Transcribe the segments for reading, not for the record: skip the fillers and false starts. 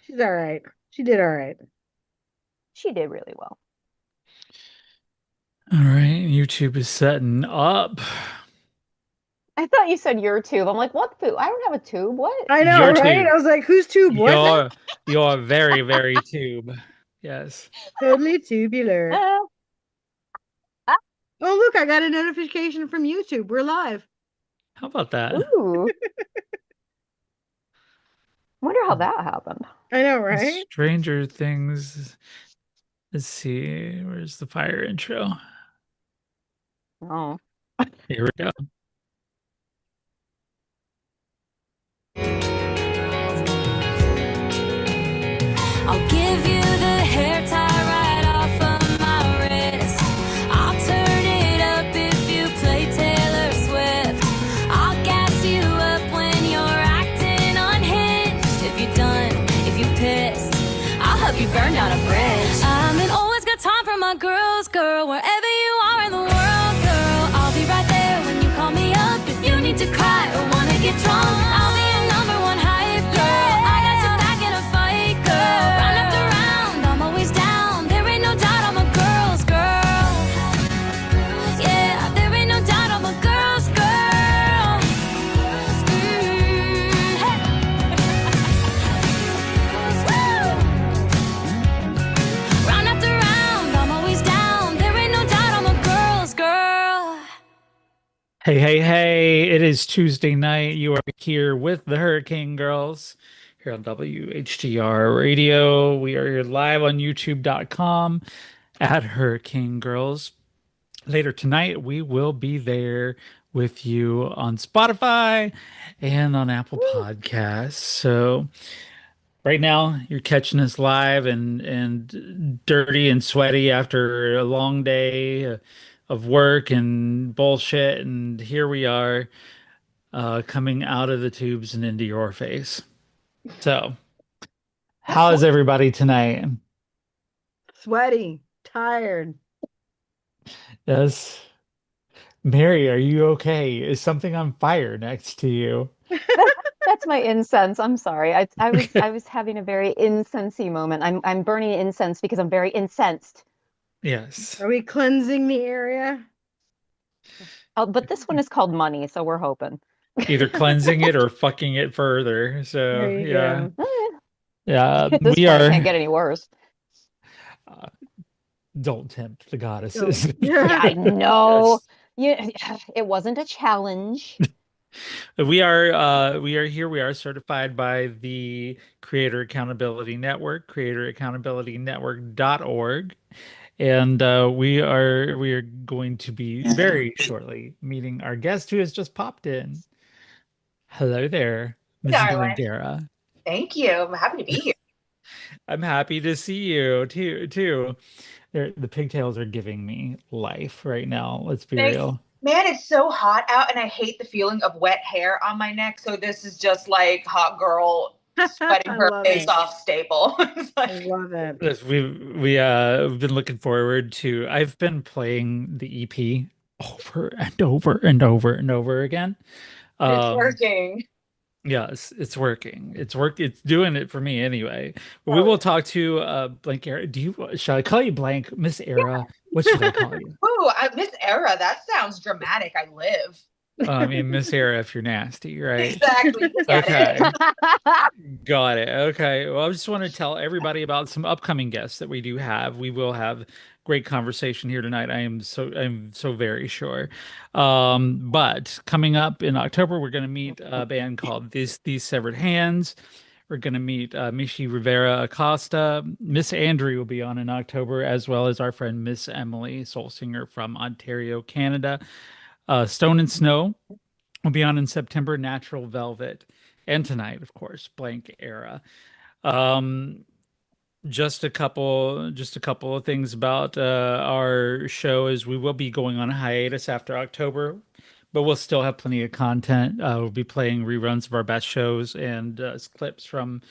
She's all right. She did all right. She did really well. All right, YouTube is setting up. I thought you said your tube. I'm like, what tube? I don't have a tube. What? I know, Your right? I tube. was like, whose tube? What now? Your very, very tube. Yes. Totally tubular. Uh, ah, Oh, look, I got a notification from YouTube. We're live. How about that? ooh. Wonder how that happened. I know, right? Stranger Things. Let's see. Where's the fire intro? Oh. Here we go. I'll give you the hair tie right off of my wrist. I'll turn it up if you play Taylor Swift. I'll gas you up when you're acting unhinged. If you're done, if you pissed, I'll help you burn down a bridge. I'm an always got time for my girls, girl. Wherever you are in the world, girl, I'll be right there when you call me up. If you need to cry or wanna get drunk, I'll be your number one hype girl. I got your back in a fight, girl. Round after round, I'm always down. There ain't no doubt I'm a girl's girl. Yeah, there ain't no doubt I'm a girl's girl. Hey. Woo! Round after round, I'm always down. There ain't no doubt I'm a girl's girl. Hey, hey, hey. It is Tuesday night. You are here with the Hurricane Girls here on WHTR Radio. We are here live on YouTube.com at Hurricane Girls. Later tonight, we will be there with you on Spotify and on Apple Woo. Podcasts. So right now, you're catching us live and dirty and sweaty after a long day of work and bullshit, and here we are coming out of the tubes and into your face. So, how is everybody tonight? Sweaty, tired. Yes. Mary, are you okay? Is something on fire next to you? That's my incense. I'm sorry. I was having a very incensey moment. I'm burning incense because I'm very incensed. Yes. Are we cleansing the area? Oh, but this one is called money, so we're hoping. Either cleansing it or fucking it further. There So, you yeah. go. Yeah, At this we point, it are. can't get any worse. uh, don't tempt the Don't. goddesses. Yeah, I know. Yes. Yeah, it wasn't a challenge. We are here. We are certified by the Creator Accountability Network, creatoraccountabilitynetwork.org. And we are going to be very shortly meeting our guest who has just popped in. Hello there, Miss Darling. Blankera. Thank you. I'm happy to be here. I'm happy to see you too. The pigtails are giving me life right now. Let's be Thanks. real. Man, it's so hot out and I hate the feeling of wet hair on my neck. So this is just like hot girl sweating I her love face it. off staple. It's I like, love it. Yes, we've been looking forward to. I've been playing the EP over and over and over and over again. it's Um, working. yes, it's working. It's doing it for me anyway. But we Oh, will talk to Blank Era. Shall I call you Blank Miss Era? What should I call you? ooh, Miss Era, that sounds dramatic. I live. I mean Miss Era if you're nasty, right? Exactly. You get it. Okay. Got it. Okay. Well, I just want to tell everybody about some upcoming guests that we do have. We will have great conversation here tonight. I'm so very sure. But coming up in October, we're going to meet a band called These Severed Hands. We're going to meet Michi Rivera Acosta. Miss Andrew will be on in October, as well as our friend Miss Emily, soul singer from Ontario, Canada. Stone and Snow will be on in September. Natural Velvet, and tonight, of course, Blank Era. Um, just a couple of things about our show is we will be going on a hiatus after October, but we'll still have plenty of content. We'll be playing reruns of our best shows and clips from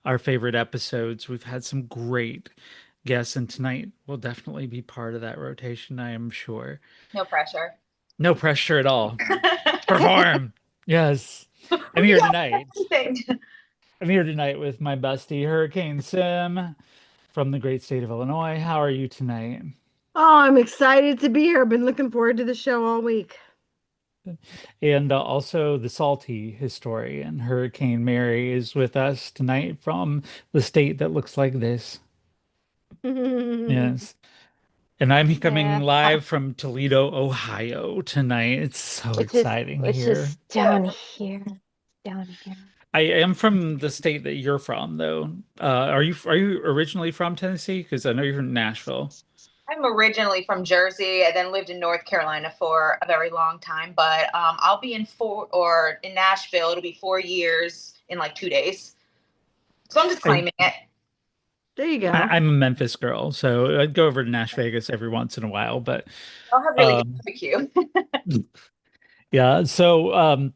our favorite episodes. We've had some great guests, and tonight will definitely be part of that rotation, I am sure. No pressure. No pressure at all. Perform. Yes. I'm here Yeah, tonight. everything. I'm here tonight with my bestie, Hurricane Sim from the great state of Illinois. How are you tonight? Oh, I'm excited to be here. I've been looking forward to the show all week. And also the salty historian, Hurricane Mary, is with us tonight from the state that looks like this. Yes. And I'm coming Yeah, live from Toledo, Ohio tonight. It's so exciting which here. is down here, down here. I am from the state that you're from, though. Are you originally from Tennessee? Because I know you're from Nashville. I'm originally from Jersey. I then lived in North Carolina for a very long time, but I'll be in Nashville. It'll be 4 years in like 2 days. So I'm just I, claiming it. There you go. I'm a Memphis girl, so I'd go over to Nash Vegas every once in a while. But I'll have really good um, barbecue. yeah, so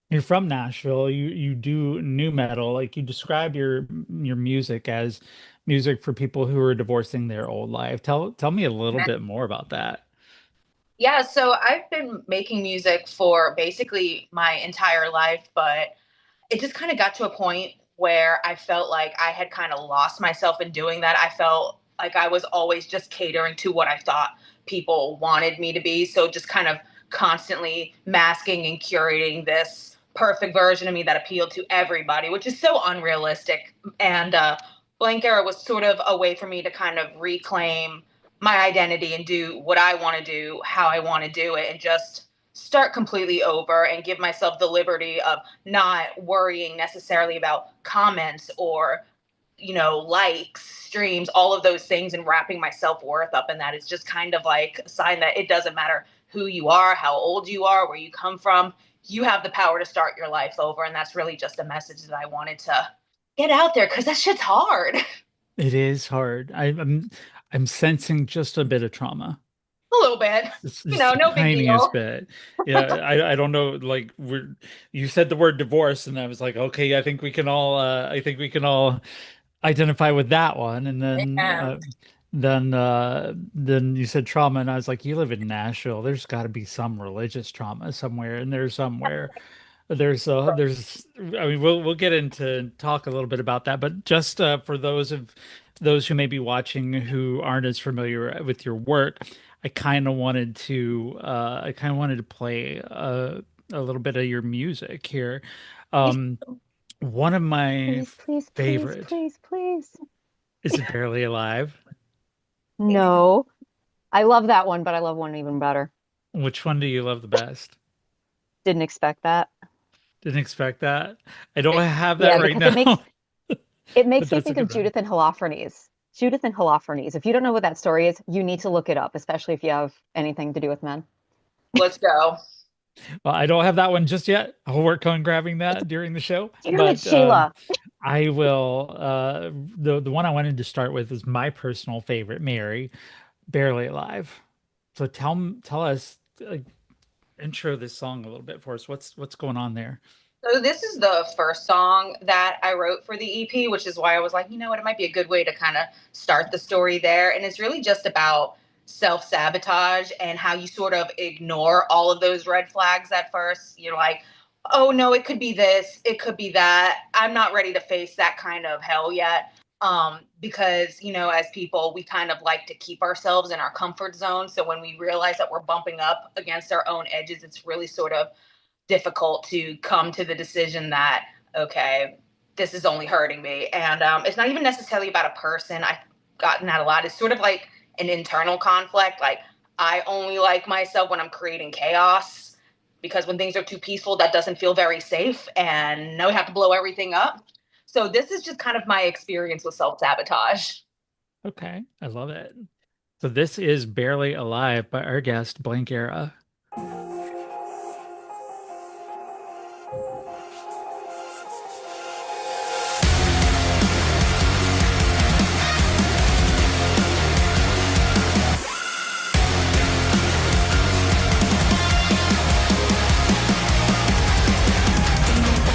you're from Nashville. You do new metal. Like you describe your music as music for people who are divorcing their old life. Tell me a little bit more about that. Yeah, so I've been making music for basically my entire life, but it just kind of got to a point where I felt like I had kind of lost myself in doing that. I felt like I was always just catering to what I thought people wanted me to be. So just kind of constantly masking and curating this perfect version of me that appealed to everybody, which is so unrealistic. And Blank Era was sort of a way for me to kind of reclaim my identity and do what I want to do, how I want to do it, and just start completely over and give myself the liberty of not worrying necessarily about comments or likes, streams, all of those things, and wrapping my self-worth up in that. It's just kind of like a sign that it doesn't matter who you are, how old you are, where you come from. You have the power to start your life over. And that's really just a message that I wanted to get out there, because that shit's hard. It is hard. I'm sensing just a bit of trauma. A little bit. It's the No big tiniest deal. bit. Yeah, I don't know. Like you said the word divorce, and I was like, okay, I think we can all identify with that one. And Yeah. then you said trauma, and I was like, you live in Nashville. There's got to be some religious trauma somewhere in there somewhere. There's I mean we'll get into talk a little bit about that, but just for those who may be watching who aren't as familiar with your work, I kind of wanted to play a little bit of your music here. Um, one of my Please, please, please, favorite please, please. is It Barely Alive. No, I love that one, but I love one even better. Which one do you love the best? Didn't expect that. Didn't expect that. I don't have Yeah, that right because now. it But makes me that's a think of good one. Judith and Holofernes. Judith and Holofernes. If you don't know what that story is, you need to look it up, especially if you have anything to do with men. Let's go. Well, I don't have that one just yet. I'll work on grabbing that during the show. Damn it, But Sheila. I will. The one I wanted to start with is my personal favorite, Mary, Barely Alive. So tell us, intro this song a little bit for us. What's going on there? So this is the first song that I wrote for the EP, which is why I was like, you know what, it might be a good way to kind of start the story there. And it's really just about self-sabotage and how you sort of ignore all of those red flags at first. You're like, oh no, it could be this, it could be that. I'm not ready to face that kind of hell yet. Because, as people, we kind of like to keep ourselves in our comfort zone. So when we realize that we're bumping up against our own edges, it's really sort of difficult to come to the decision that, okay, this is only hurting me. And it's not even necessarily about a person. I've gotten that a lot. It's sort of like an internal conflict. Like, I only like myself when I'm creating chaos, because when things are too peaceful, that doesn't feel very safe. And now we have to blow everything up. So this is just kind of my experience with self-sabotage. Okay, I love it. So this is Barely Alive by our guest, Blank Era.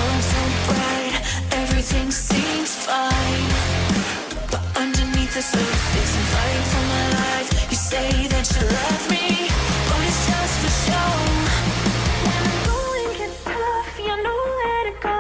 I'm so bright, everything seems fine. But underneath the surface, I'm fighting for my life. You say that you love me, but it's just for show. When the going gets tough, you know where to go.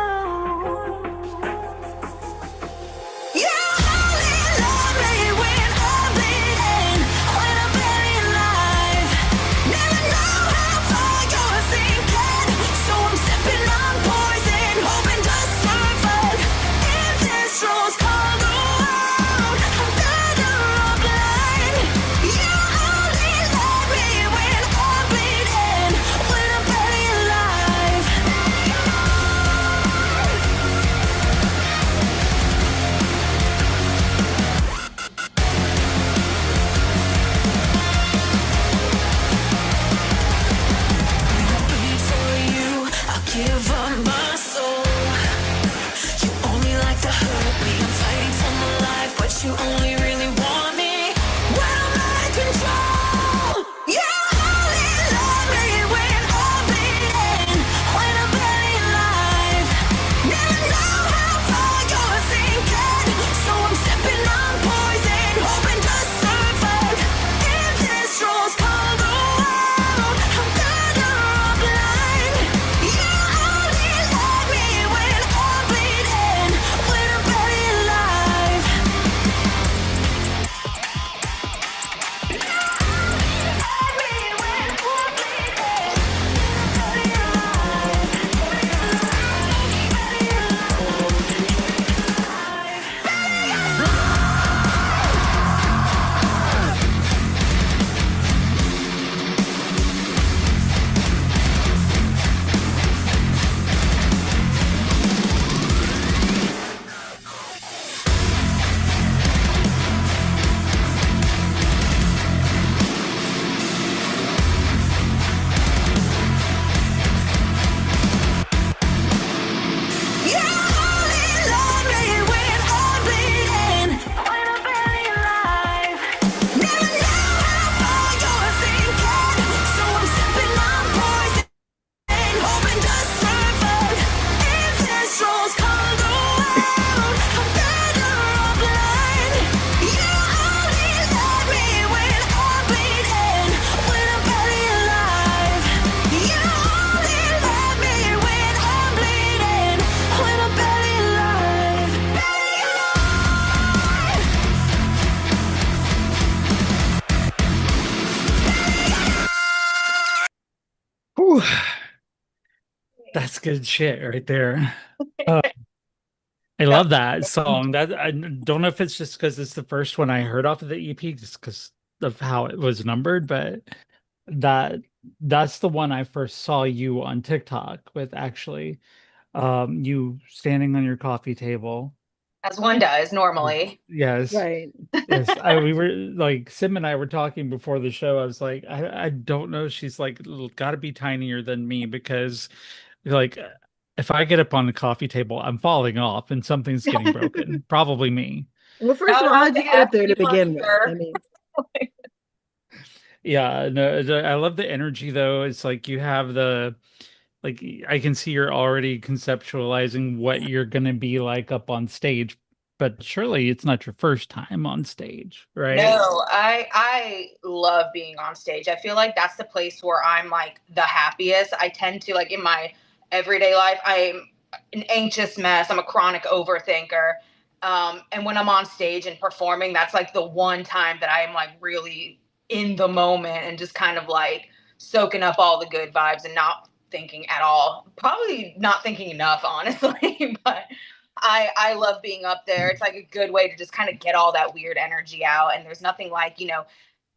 That's good shit right there. Uh, I love that song. That I don't know if it's just because it's the first one I heard off of the EP, just because of how it was numbered, but that that's the one I first saw you on TikTok with actually. You standing on your coffee table. As one does normally. Yes. Right. Yes. We were like Sim and I were talking before the show. I was like, I don't know. She's like gotta be tinier than me because like if I get up on the coffee table, I'm falling off and something's getting broken. Probably me. Well, first I of would all, have how'd to you get up ask there you, to begin with? sir. I mean, Yeah, no, I love the energy though. It's like you have the like I can see you're already conceptualizing what you're gonna be like up on stage, but surely it's not your first time on stage, right? No, I love being on stage. I feel like that's the place where I'm like the happiest. I tend to like in my everyday life, I'm an anxious mess. I'm a chronic overthinker. And when I'm on stage and performing, that's like the one time that I am like really in the moment and just kind of like soaking up all the good vibes and not thinking at all. Probably not thinking enough, honestly, but I love being up there. It's like a good way to just kind of get all that weird energy out. And there's nothing like,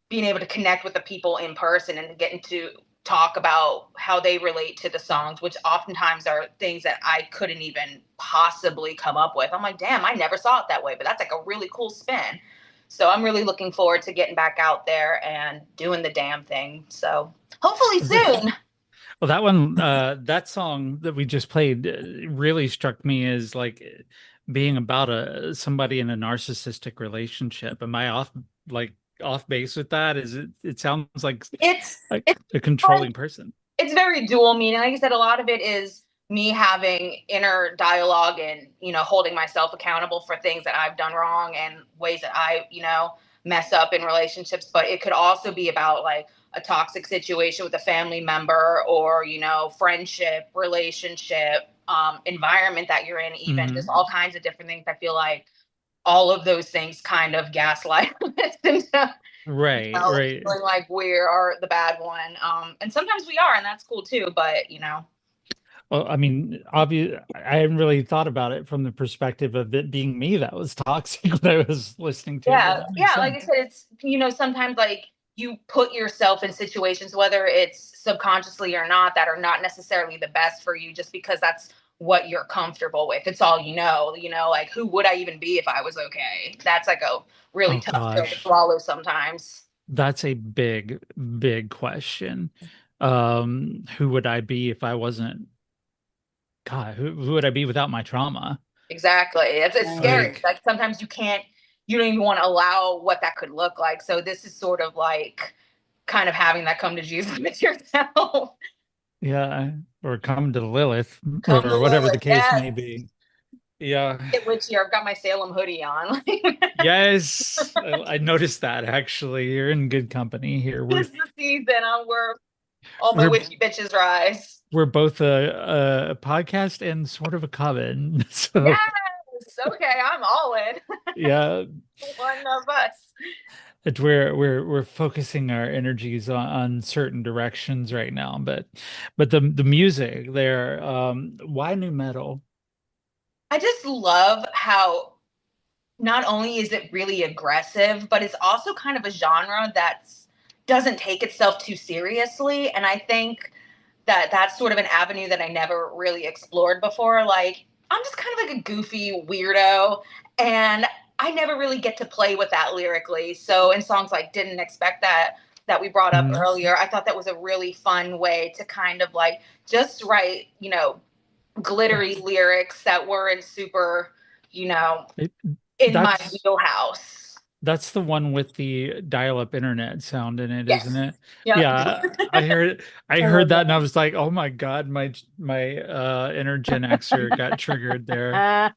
being able to connect with the people in person and getting to talk about how they relate to the songs, which oftentimes are things that I couldn't even possibly come up with. I'm like, damn, I never saw it that way, but that's like a really cool spin. So I'm really looking forward to getting back out there and doing the damn thing. So hopefully soon. Well, that one, that song that we just played really struck me as like being about somebody in a narcissistic relationship. Am I like off base with that? Is it? It sounds like It's a controlling person. it's very dual meaning. Like I said, a lot of it is me having inner dialogue and, holding myself accountable for things that I've done wrong and ways that I, mess up in relationships. But it could also be about like a toxic situation with a family member or, friendship, relationship, environment that you're in, even just all kinds of different things. I feel like all of those things kind of gaslight us into Right, right. feeling like we are the bad one. And sometimes we are, and that's cool too. But Well, I mean, obvious. I hadn't really thought about it from the perspective of it being me that was toxic when I was listening to it. But yeah, that makes yeah. Like I sense. said, it's sometimes like you put yourself in situations, whether it's subconsciously or not, that are not necessarily the best for you, just because that's what you're comfortable with. It's all you know. Like who would I even be if I was okay? That's like a really Oh tough pill to gosh. swallow sometimes. That's a big, big question. Who would I be if I wasn't, God, who would I be without my trauma? Exactly. It's scary. Like, Like sometimes you don't even want to allow what that could look like. So this is sort of like kind of having that come to Jesus with yourself. yeah, or come to Lilith, Come to or whatever the Lilith. case Yes. may be. Yeah. Which here I've got my Salem hoodie on. Yes, I noticed that actually. You're in good company here. This is the season where all my We're witchy bitches rise. we're both a podcast and sort of a coven. So Yes. Okay, I'm all in. yeah, One of us. we're focusing our energies on certain directions right now. But the music there, why new metal? I just love how not only is it really aggressive, but it's also kind of a genre that doesn't take itself too seriously. And I think that that's sort of an avenue that I never really explored before. Like, I'm just kind of like a goofy weirdo, and I never really get to play with that lyrically. So in songs like Didn't Expect that we brought up Mhm. earlier, I thought that was a really fun way to kind of like just write, glittery lyrics that weren't super, It, in my that's wheelhouse. that's the one with the dial-up internet sound in it, isn't Yes. it? Yep. Yeah, I I heard love that that. and I was like, oh my God, my inner Gen Xer got triggered there.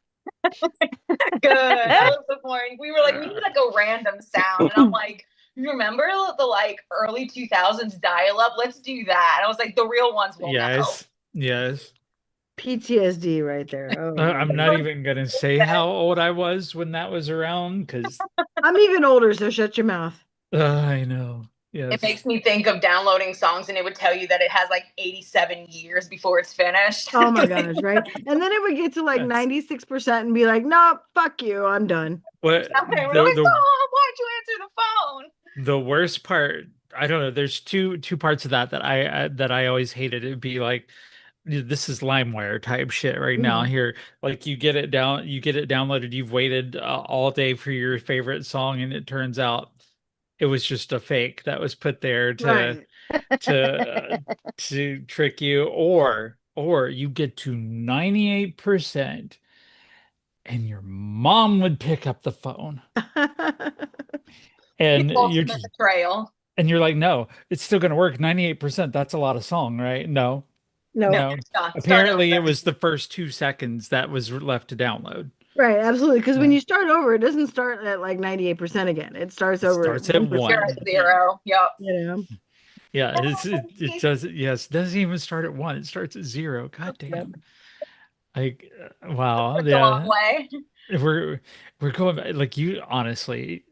Good. That was the point. We were like, we need like a random sound. And I'm like, you remember the like early 2000s dial up? Let's do that. And I was like, the real ones will know. Yes, yes. PTSD right there. Oh I'm man. not even gonna say how old I was when that was around because I'm even older, so shut your mouth. I know. It Yes. makes me think of downloading songs and it would tell you that it has like 87 years before it's finished. Oh my gosh, right? And then it would get to like Yes. 96% and be like, no, fuck you, I'm done. What Okay, the really, the oh, why'd you answer the phone? the worst part, I don't know, there's two parts of that I always hated. It'd be like this is LimeWire type shit right now Mhm. here. Like you get it downloaded, you've waited all day for your favorite song, and it turns out it was just a fake that was put there Right. to to trick you, or you get to 98% and your mom would pick up the phone The and you're ultimate just betrayal. and you're like, no, it's still gonna work. 98%, that's a lot of song, right? No, No, No, no. it's not. Start Apparently it over. was the first 2 seconds that was left to download. right, absolutely. Because when Yeah. you start over, it doesn't start at like 98% again. It starts It over at starts at 1%. You're 1. at 0. Yep. You know? Yeah, it does. Yes, it doesn't even start at 1. It starts at 0. God Yep. damn. Like, wow. It's a long Yeah, way. we're we're going like you honestly,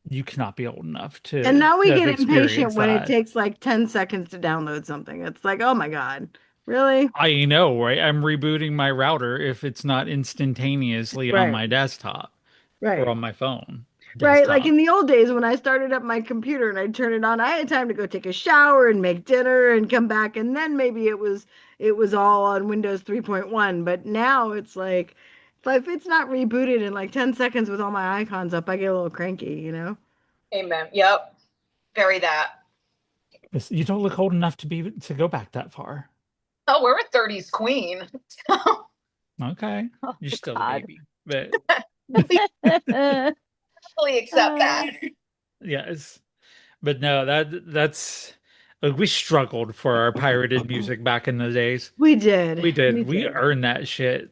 you cannot be old enough And now to we have get impatient experienced when it that. takes like 10 seconds to download something. It's like, oh my God, really? I know, right? I'm rebooting my router if it's not instantaneously on Right, my desktop or right. on my phone Right. Like desktop. in the old days when I started up my computer and I'd turn it on, I had time to go take a shower and make dinner and come back. And then maybe it was all on Windows 3.1. But now it's like if it's not rebooted in like 10 seconds with all my icons up, I get a little cranky, you know? Amen. Yep. Very that. You don't look old enough to go back that far. Oh, we're a 30s queen. Okay, Oh, you're still a God. baby, but Fully accept that. yes, but no, that's like we struggled for our pirated music back in the days. We did. We did. We We did. earned that shit.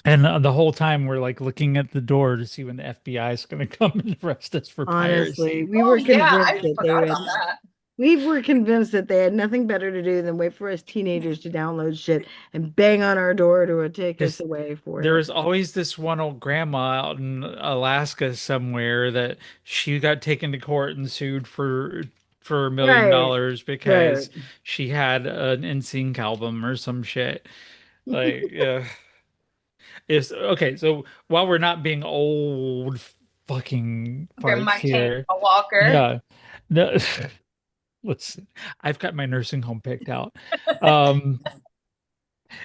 And the whole time we're like looking at the door to see when the FBI is going to come and arrest us for Honestly, piracy. we Oh were yeah, convinced I that they forgot about would. that. We were convinced that they had nothing better to do than wait for us teenagers to download shit and bang on our door to take us Because away for there it. was always this one old grandma out in Alaska somewhere that she got taken to court and sued for $1 million Right. Right. because she had an NSYNC album or some shit. Like, yeah. It's okay. So while we're not being old fucking From farts my chain here, walker. yeah, no, listen, I've got my nursing home picked out. Um,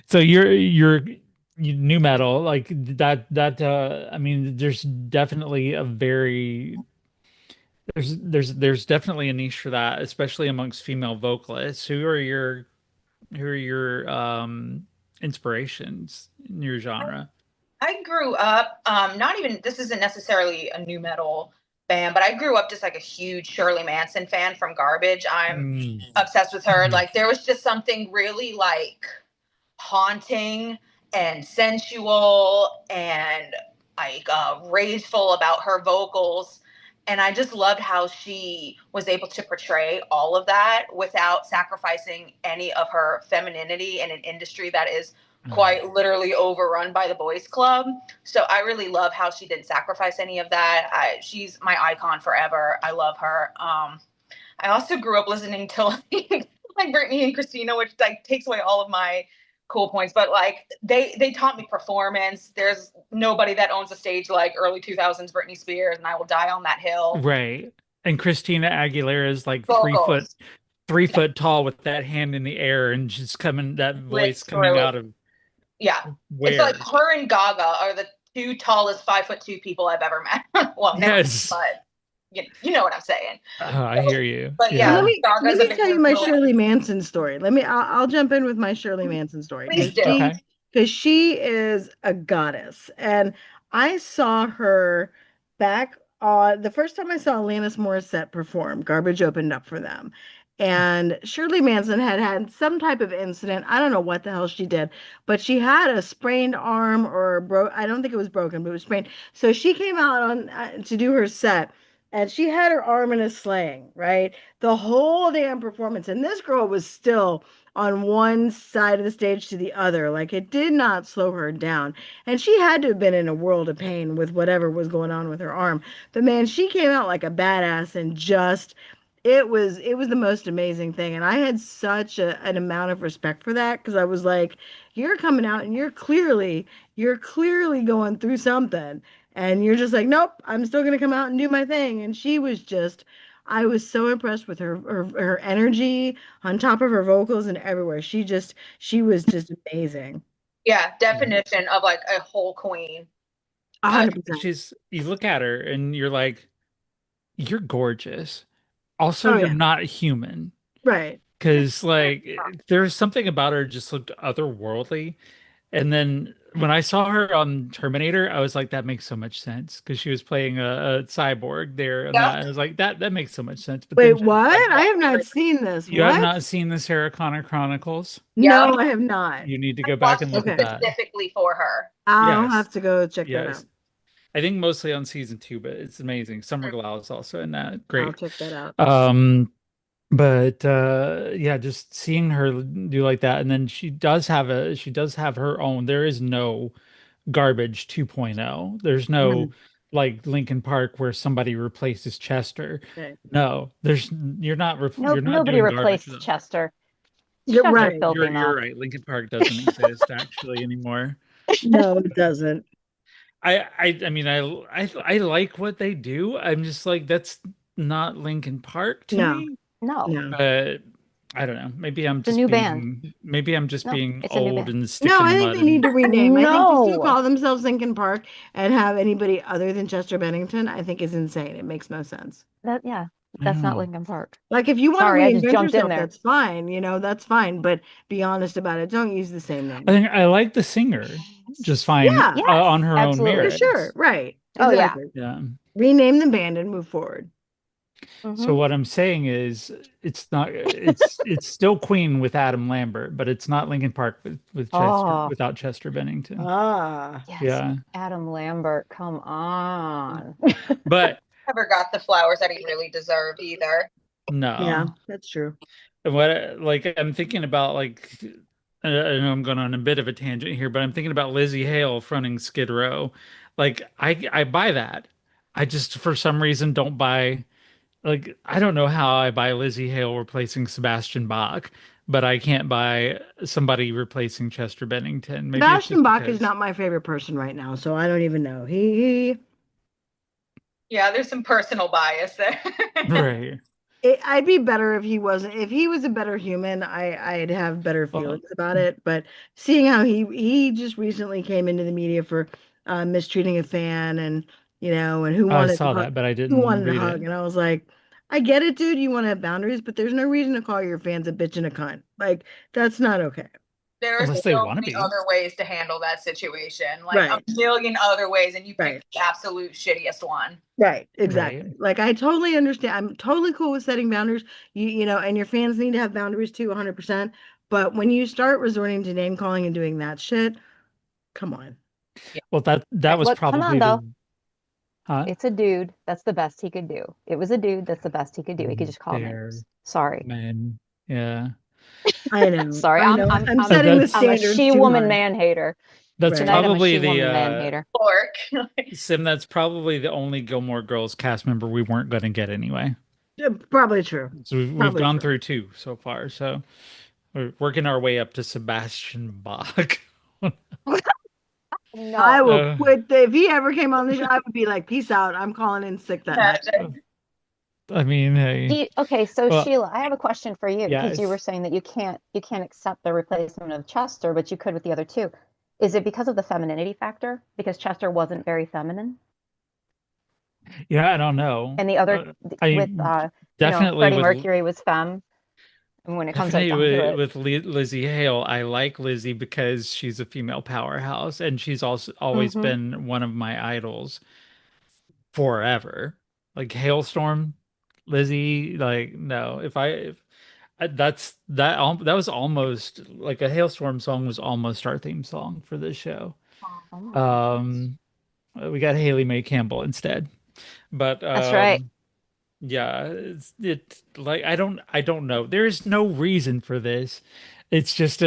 so you new metal like that. I mean, there's definitely a very there's definitely a niche for that, especially amongst female vocalists. Who are your inspirations in your genre? I grew up, not even, this isn't necessarily a new metal band, but I grew up just like a huge Shirley Manson fan from Garbage. I'm Mm. obsessed with her. Mhm. Like there was just something really like haunting and sensual and like rageful about her vocals. And I just loved how she was able to portray all of that without sacrificing any of her femininity in an industry that is quite literally overrun by the boys club. So I really love how she didn't sacrifice any of that. She's my icon forever. I love her. I also grew up listening to like Britney and Christina, which like takes away all of my cool points. But like they taught me performance. There's nobody that owns a stage like early 2000s Britney Spears, and I will die on that hill. Right. And Christina Aguilera is like Vocals, 3 foot tall with that hand in the air and just coming that voice coming literally, out of yeah. It's like where? her and Gaga are the two tallest 5'2" people I've ever met. Well, never, Yes. but you know what I'm saying. I hear you. But Well, yeah, let me Gaga's a big tell you my influence. Shirley Manson story. I'll jump in with my Shirley Manson story Please do. Okay. because she is a goddess, and I saw her back on the first time I saw Alanis Morissette perform. Garbage opened up for them, and Shirley Manson had had some type of incident. I don't know what the hell she did, but she had a sprained arm or I don't think it was broken, but it was sprained. So she came out on to do her set and she had her arm in a sling, right? The whole damn performance. And this girl was still on one side of the stage to the other. Like it did not slow her down. And she had to have been in a world of pain with whatever was going on with her arm. But man, she came out like a badass and just it was the most amazing thing, and I had such an amount of respect for that because I was like, you're coming out and you're clearly going through something, and you're just like, nope, I'm still gonna come out and do my thing. And she was just, I was so impressed with her energy on top of her vocals and everywhere. She was just amazing. Yeah, Yeah. definition of like a whole queen. A I, hundred percent. you look at her and you're like, you're gorgeous. Also, Oh you're yeah, not human. right. Because like there's something about her just looked otherworldly. And then when I saw her on Terminator, I was like, that makes so much sense because she was playing a cyborg there, and Yep. that I was like, that makes so much sense. But Wait, then Like, what? I yeah, have not seen this. you have What? not seen the Sarah Connor Chronicles. yeah. No, I have not. You need to I go back watched and it look at Okay, that. specifically for her. I'll Yes, have to go check that out. yes. I think mostly on season 2, but it's amazing. Summer Glau is also in that. I'll Great. check that out. But yeah, just seeing her do like that, and then she does have her own. There is no Garbage 2.0. There's no Mhm. like Linkin Park where somebody replaces Chester. Okay. No, there's Nope, you're not nobody doing Garbage replaced though. Chester. You're Chester right. filled him You're up. right. Linkin Park doesn't exist actually anymore. No, it doesn't. I mean I like what they do. I'm just like that's not Linkin Park to No, me. No, no. But I don't know. it's a new band. Maybe I'm just No, being it's a new old band. and No, stick in I the think mud they need and to rename. I think to still No, call themselves Lincoln Park and have anybody other than Chester Bennington, I think is insane. It makes no sense. yeah, I don't that's not know. Linkin Park. Like if you want to Sorry, I just reinvent jumped in yourself, there. that's fine, that's fine, but be honest about it. Don't use the same I name. think I like the singer just fine Yeah, Yes, on her own absolutely. for sure. merits. Right. Oh yeah. Exactly. Yeah. Rename the band and move forward. So Hmm. what I'm saying is it's still Queen with Adam Lambert, but it's not Linkin Park with Chester Oh, without Chester Bennington. Ah, yes, Yeah. Adam Lambert, come on. But Never got the flowers that he really deserved either. yeah, no. that's true. What like I'm thinking about like I know I'm going on a bit of a tangent here, but I'm thinking about Lizzie Hale fronting Skid Row. Like I buy that. I just for some reason don't buy. Like, I don't know how I buy Lizzie Hale replacing Sebastian Bach, but I can't buy somebody replacing Chester Bennington. Maybe it's Sebastian just Bach is because. not my favorite person right now, so I don't even know. He Yeah, there's some personal bias there. Right. I'd be better if he wasn't. If he was a better human, I'd have better Well, feelings about it. But seeing how he just recently came into the media for mistreating a fan, and and who I wanted to saw hug, that, but I who didn't wanted to read it. hug, and I was like, I get it, dude. You want to have boundaries, but there's no reason to call your fans a bitch and a cunt. Like that's not okay. There are Unless they so want to many be. other ways to handle that situation, like a Right. million other ways, and you Right. picked the absolute shittiest one. Right, Right. exactly. Like I totally understand. I'm totally cool with setting boundaries. And your fans need to have boundaries too, 100%. But when you start resorting to name calling and doing that shit, come on. Yeah. Well, that was What? Come on, probably though. the. Huh? It's a dude. That's the best he could do. It was a dude. That's the best he could do. He could just call There, names. Sorry. man. Yeah. I know. Sorry. I I'm know. I'm I'm I'm setting the That's I'm a standards she too woman high. man hater. that's Right. Tonight I'm a probably she the woman man hater. Pork. Sim, that's probably the only Gilmore Girls cast member we weren't going to get anyway. Yeah, probably true. So we've Probably gone true. through 2 so far. So we're working our way up to Sebastian Bach. I No. will Uh, quit. If he ever came on the show, I would be like, peace out. I'm calling in sick that night. I mean, hey, Okay, so well, Sheila, I have a question for you because you were yes. saying that you can't accept the replacement of Chester, but you could with the other two. Is it because of the femininity factor? Because Chester wasn't very feminine, Yeah, I don't know. and the other I with definitely Freddie with Mercury was femme, and when it comes right definitely down to it. with Lizzie Hale, I like Lizzie because she's a female powerhouse and she's also always Hmm. been one of my idols forever. Like Hailstorm, Lizzie, like no, if that was almost like a Hailstorm song was almost our theme song for this show. Oh my goodness. Um, we got Haley Mae Campbell instead. But That's right. yeah, it like I don't know. There is no reason for this. It's just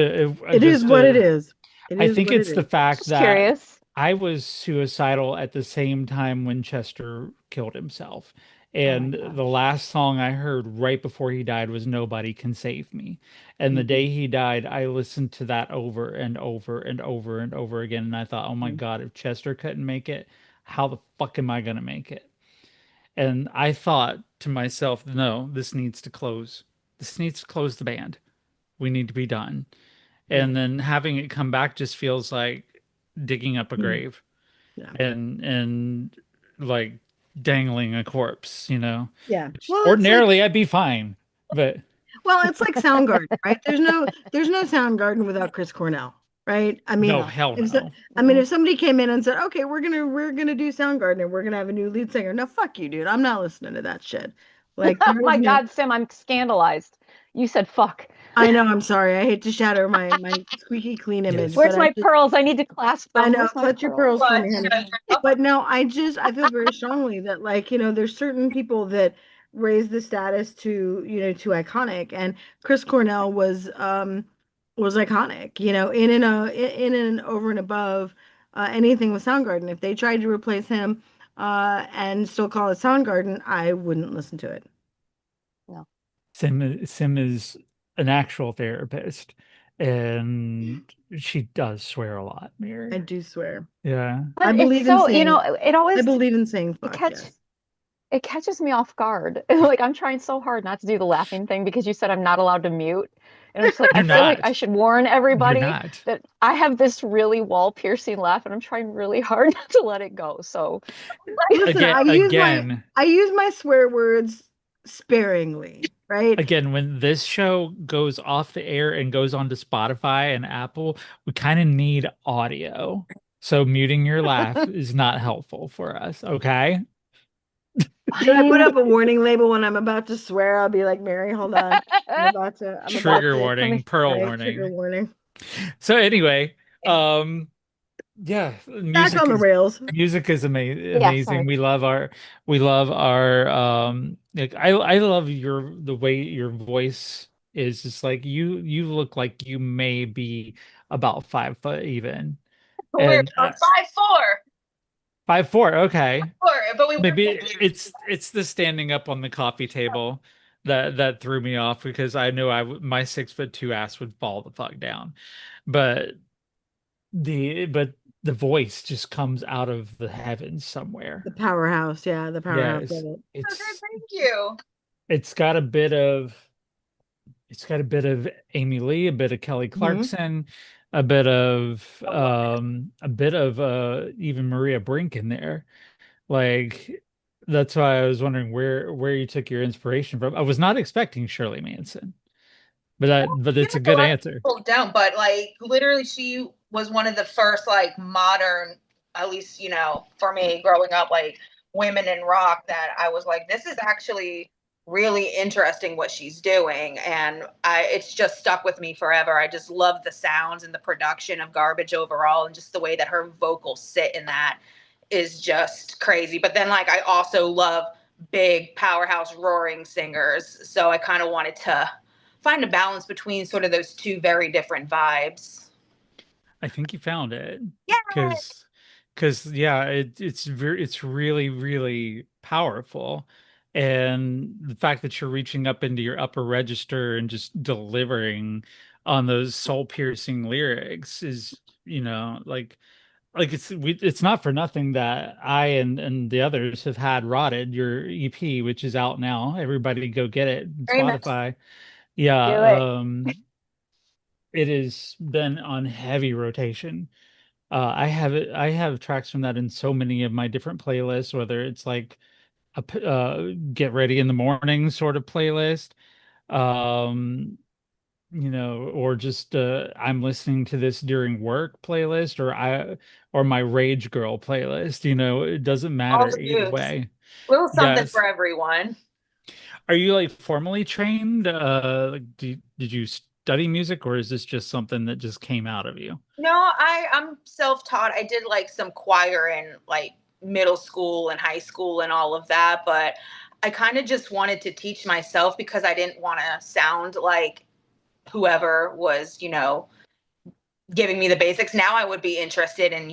It is just what it a is. It I is think what it it's the is. fact Just that curious. I was suicidal at the same time when Chester killed himself. Oh my And the gosh. last song I heard right before he died was Nobody Can Save Me. And the Mhm. day he died, I listened to that over and over and over and over again. And I thought, oh my Mhm. God, if Chester couldn't make it, how the fuck am I gonna make it? And I thought to myself, no, this needs to close. This needs to close the band. We need to be done. Yeah. And then having it come back just feels like digging up a Mhm. grave Yeah. and like dangling a corpse, you know. Yeah. Which Well, it's like ordinarily I'd be fine, but Soundgarden, right? There's no Soundgarden without Chris Cornell, right? I mean, no, No. hell if so, no. I mean, Mm-mm. if somebody came in and said, "Okay, we're gonna do Soundgarden and we're gonna have a new lead singer," no, fuck you, dude. I'm not listening to that shit. Like, Oh there is my no. God, Sim, I'm scandalized. You said fuck. I know. I'm sorry. I hate to shatter my squeaky clean image, Yes. but Where's my pearls? I need to clasp I them. know, Where's my clutch your pearls? pearls for But me, honey. But no, I feel very strongly that, like, there's certain people that raise the status to iconic, and Chris Cornell was iconic, in and over and above anything with Soundgarden. If they tried to replace him and still call it Soundgarden, I wouldn't listen to it. No. Sim is an actual therapist, and she does swear a lot, I Mary. do swear. Yeah. I But it's believe in so, saying it I always believe in saying it fuck, catch yes. it catches me off guard. Like I'm trying so hard not to do the laughing thing because you said I'm not allowed to mute. And I'm just like, I You're feel like I not. should warn You're everybody not. that I have this really wall-piercing laugh and I'm trying really hard not to let it go. So Listen, Again, again, I use my swear words sparingly, right? again, when this show goes off the air and goes onto Spotify and Apple, we kind of need audio. So muting your laugh is not helpful for us, okay? Should I put fine. up a warning label when I'm about to swear? I'll be like, Mary, hold on. I'm about Trigger to, Let warning, me pearl right, trigger warning. warning. So anyway, yeah, Back on the rails. music is Yeah, amazing. sorry. We love our like I love the way your voice is. Just like you look like you may be about 5 foot even. we're And 5'4", 5'4", okay. but we Maybe were it's the standing up on the coffee table that threw me off because I knew my 6'2" ass would fall the fuck down. But but the voice just comes out of the heavens somewhere. The powerhouse, yeah, the Yeah, powerhouse of it. okay. it's Thank you. it's got a bit of it's got a bit of Amy Lee, a bit of Kelly Hmm. Clarkson, a bit of even Maria Brink in there. Like that's why I was wondering where you took your inspiration from. I was not expecting Shirley Manson, but Feel it's a like a good lot of answer. people don't, but like literally, she was one of the first like modern, at least for me growing up, like women in rock that I was like, this is actually really interesting what she's doing, and it's just stuck with me forever. I just love the sounds and the production of Garbage overall, and just the way that her vocals sit in that is just crazy. But then like I also love big powerhouse roaring singers, so I kind of wanted to find a balance between sort of those two very different vibes. I think you found it Yeah. because yeah, it's really really powerful, and the fact that you're reaching up into your upper register and just delivering on those soul piercing lyrics is it's not for nothing that I and the others have had Rotted, your EP, which is out now. Everybody go get it on Very much. Spotify. Yeah, Do it. it has been on heavy rotation. I have tracks from that in so many of my different playlists, whether it's like get ready in the morning sort of playlist, um, or just I'm listening to this during work playlist, or my Rage Girl playlist. It doesn't All matter the either moods. way. Little something Yes. for everyone. Are you like formally trained? Like, did you study music, or is this just something that just came out of you? No, I'm self-taught. I did like some choir in like middle school and high school and all of that, but I kind of just wanted to teach myself because I didn't want to sound like whoever was, giving me the basics. Now I would be interested in,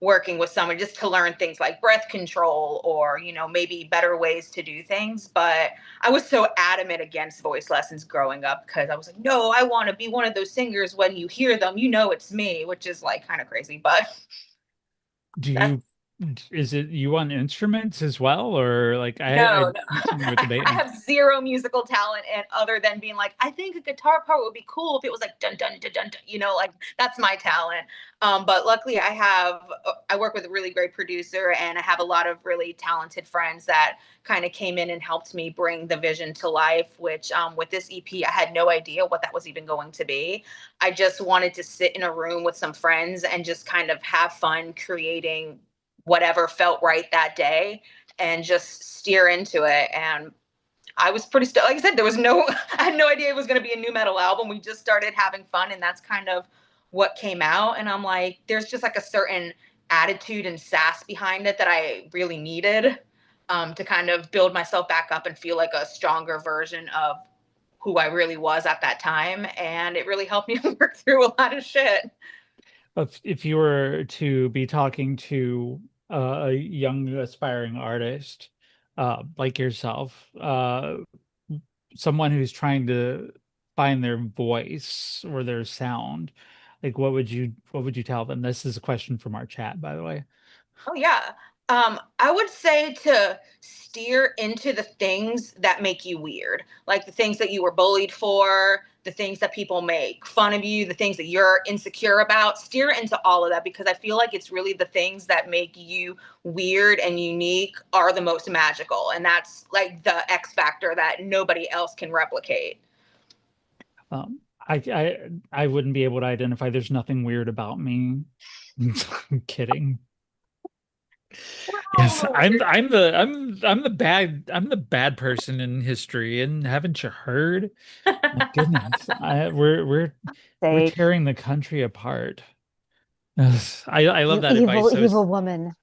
working with someone just to learn things like breath control or, maybe better ways to do things. But I was so adamant against voice lessons growing up because I was like, no, I want to be one of those singers when you hear them, it's me, which is like kind of crazy. But Do that's you, is it you on instruments as well? Or like no, I'm no. assuming with the I band. have zero musical talent, and other than being like, I think a guitar part would be cool if it was like dun dun dun dun, dun like that's my talent. But luckily, I work with a really great producer, and I have a lot of really talented friends that kind of came in and helped me bring the vision to life. Which with this EP, I had no idea what that was even going to be. I just wanted to sit in a room with some friends and just kind of have fun creating whatever felt right that day and just steer into it. And I was pretty still, like I said, I had no idea it was going to be a new metal album. We just started having fun, and that's kind of what came out. And I'm like, there's just like a certain attitude and sass behind it that I really needed to kind of build myself back up and feel like a stronger version of who I really was at that time. And it really helped me work through a lot of shit. If you were to be talking to a young aspiring artist like yourself, someone who's trying to find their voice or their sound, like what would you tell them? This is a question from our chat, by the way. Oh yeah. I would say to steer into the things that make you weird, like the things that you were bullied for, the things that people make fun of you, the things that you're insecure about. Steer into all of that because I feel like it's really the things that make you weird and unique are the most magical. And that's like the X factor that nobody else can replicate. Um, I wouldn't be able to identify. There's nothing weird about me. I'm kidding. Yes, Oh, I'm the bad person in history, and haven't you heard? My goodness, we're Sake. tearing the country apart. Yes, I love You that advice. evil, So evil woman.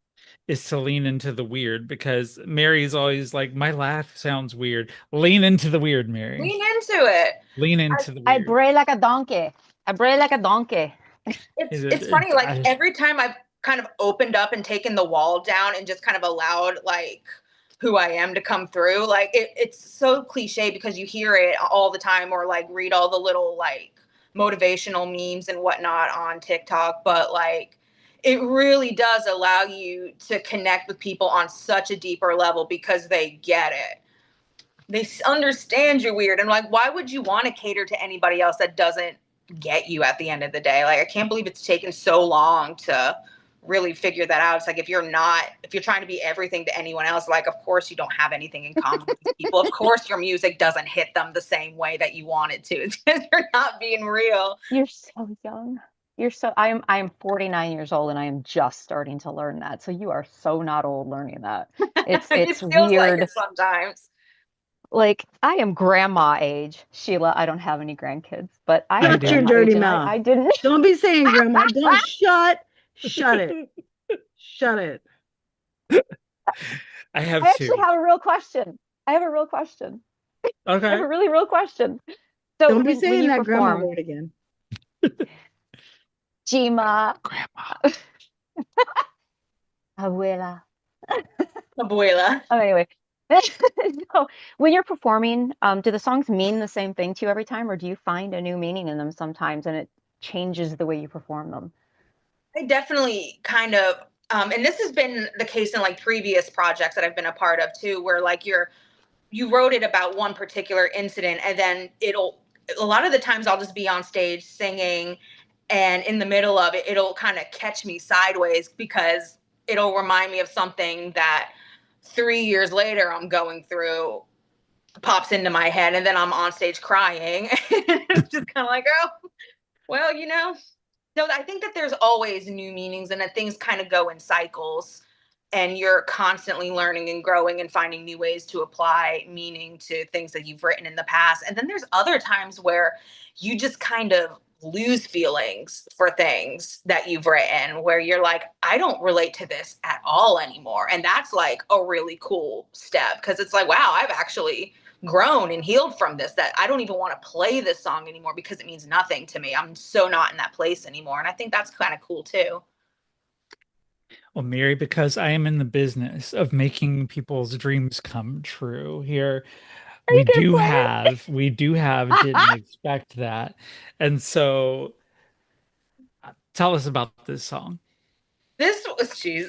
is to lean into the weird because Mary's always like, my laugh sounds weird. Lean into the weird, Mary. lean into it. Lean into the I weird. bray like a donkey. I bray like a donkey. It's funny, like every time I've kind of opened up and taken the wall down and just kind of allowed like who I am to come through, like it's so cliche because you hear it all the time or like read all the little like motivational memes and whatnot on TikTok, but like it really does allow you to connect with people on such a deeper level because they get it. They understand you're weird. And like, why would you want to cater to anybody else that doesn't get you at the end of the day? Like, I can't believe it's taken so long to really figure that out. It's like, if you're trying to be everything to anyone else, like, of course you don't have anything in common with these people. Of course your music doesn't hit them the same way that you want it to. It's because you're not being real. You're so young. I am 49 years old and I am just starting to learn that. So you are so not old learning that. It It's feels like weird. it sometimes. Like I am grandma age. Sheila, I don't have any grandkids, but I am Shut your grandma dirty age and mouth. I didn't Don't be saying grandma. Don't shut it. Shut it. I have I actually two. have a real question. I have a real question. I have Okay. a really real question. So Don't be when saying you that grandma perform, word again. Jima, Grandma. abuela. Abuela. Oh, anyway. So when you're performing, do the songs mean the same thing to you every time, or do you find a new meaning in them sometimes and it changes the way you perform them? I definitely kind of, and this has been the case in like previous projects that I've been a part of too, where like you wrote it about one particular incident, and then a lot of the times I'll just be on stage singing, and in the middle of it, it'll kind of catch me sideways because it'll remind me of something that 3 years later I'm going through, pops into my head, and then I'm on stage crying. It's just kind of like, oh, well, no, I think that there's always new meanings and that things kind of go in cycles and you're constantly learning and growing and finding new ways to apply meaning to things that you've written in the past. And then there's other times where you just kind of lose feelings for things that you've written where you're like, I don't relate to this at all anymore. And that's like a really cool step because it's like, wow, I've actually grown and healed from this, that I don't even want to play this song anymore because it means nothing to me. I'm so not in that place anymore. And I think that's kind of cool too. Well, Mary, because I am in the business of making people's dreams come true here, You can play we do have didn't it. expect that. And so tell us about this song. This was jeez.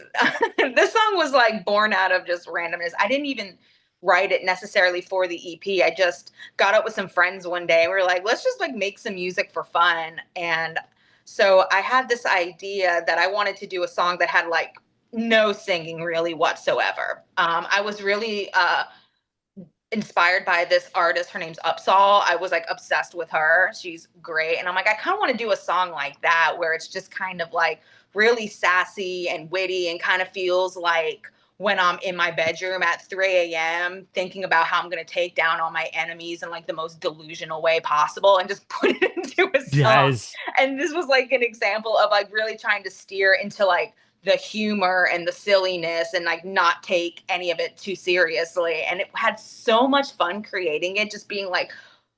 This song was like born out of just randomness. I didn't even write it necessarily for the EP. I just got up with some friends one day and we were like, let's just like make some music for fun. And so I had this idea that I wanted to do a song that had like no singing really whatsoever. I was really inspired by this artist. Her name's Upsall. I was like obsessed with her. She's great. And I'm like, I kind of want to do a song like that where it's just kind of like really sassy and witty and kind of feels like when I'm in my bedroom at 3 a.m. thinking about how I'm going to take down all my enemies in like the most delusional way possible and just put it into a song. Yes. And this was like an example of like really trying to steer into like the humor and the silliness and like not take any of it too seriously. And it had so much fun creating it, just being like,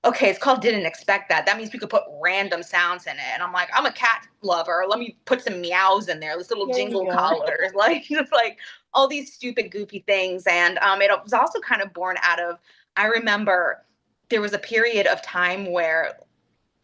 okay, it's called Didn't Expect That. That means we could put random sounds in it. And I'm like, I'm a cat lover. Let me put some meows in there, this little There you jingle go. collars, like just like all these stupid, goofy things. And it was also kind of born out of, I remember there was a period of time where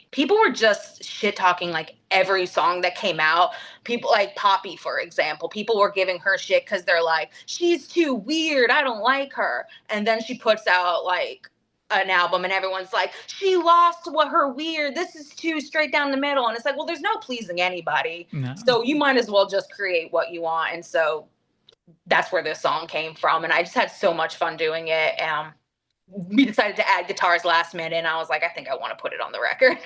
people were just shit talking like every song that came out. People like Poppy, for example, people were giving her shit because they're like, she's too weird. I don't like her. And then she puts out like an album and everyone's like, she lost what her weird. This is too straight down the middle. And it's like, well, there's no pleasing anybody. No. So you might as well just create what you want. And so that's where this song came from. And I just had so much fun doing it. We decided to add guitars last minute and I was like, I think I want to put it on the record.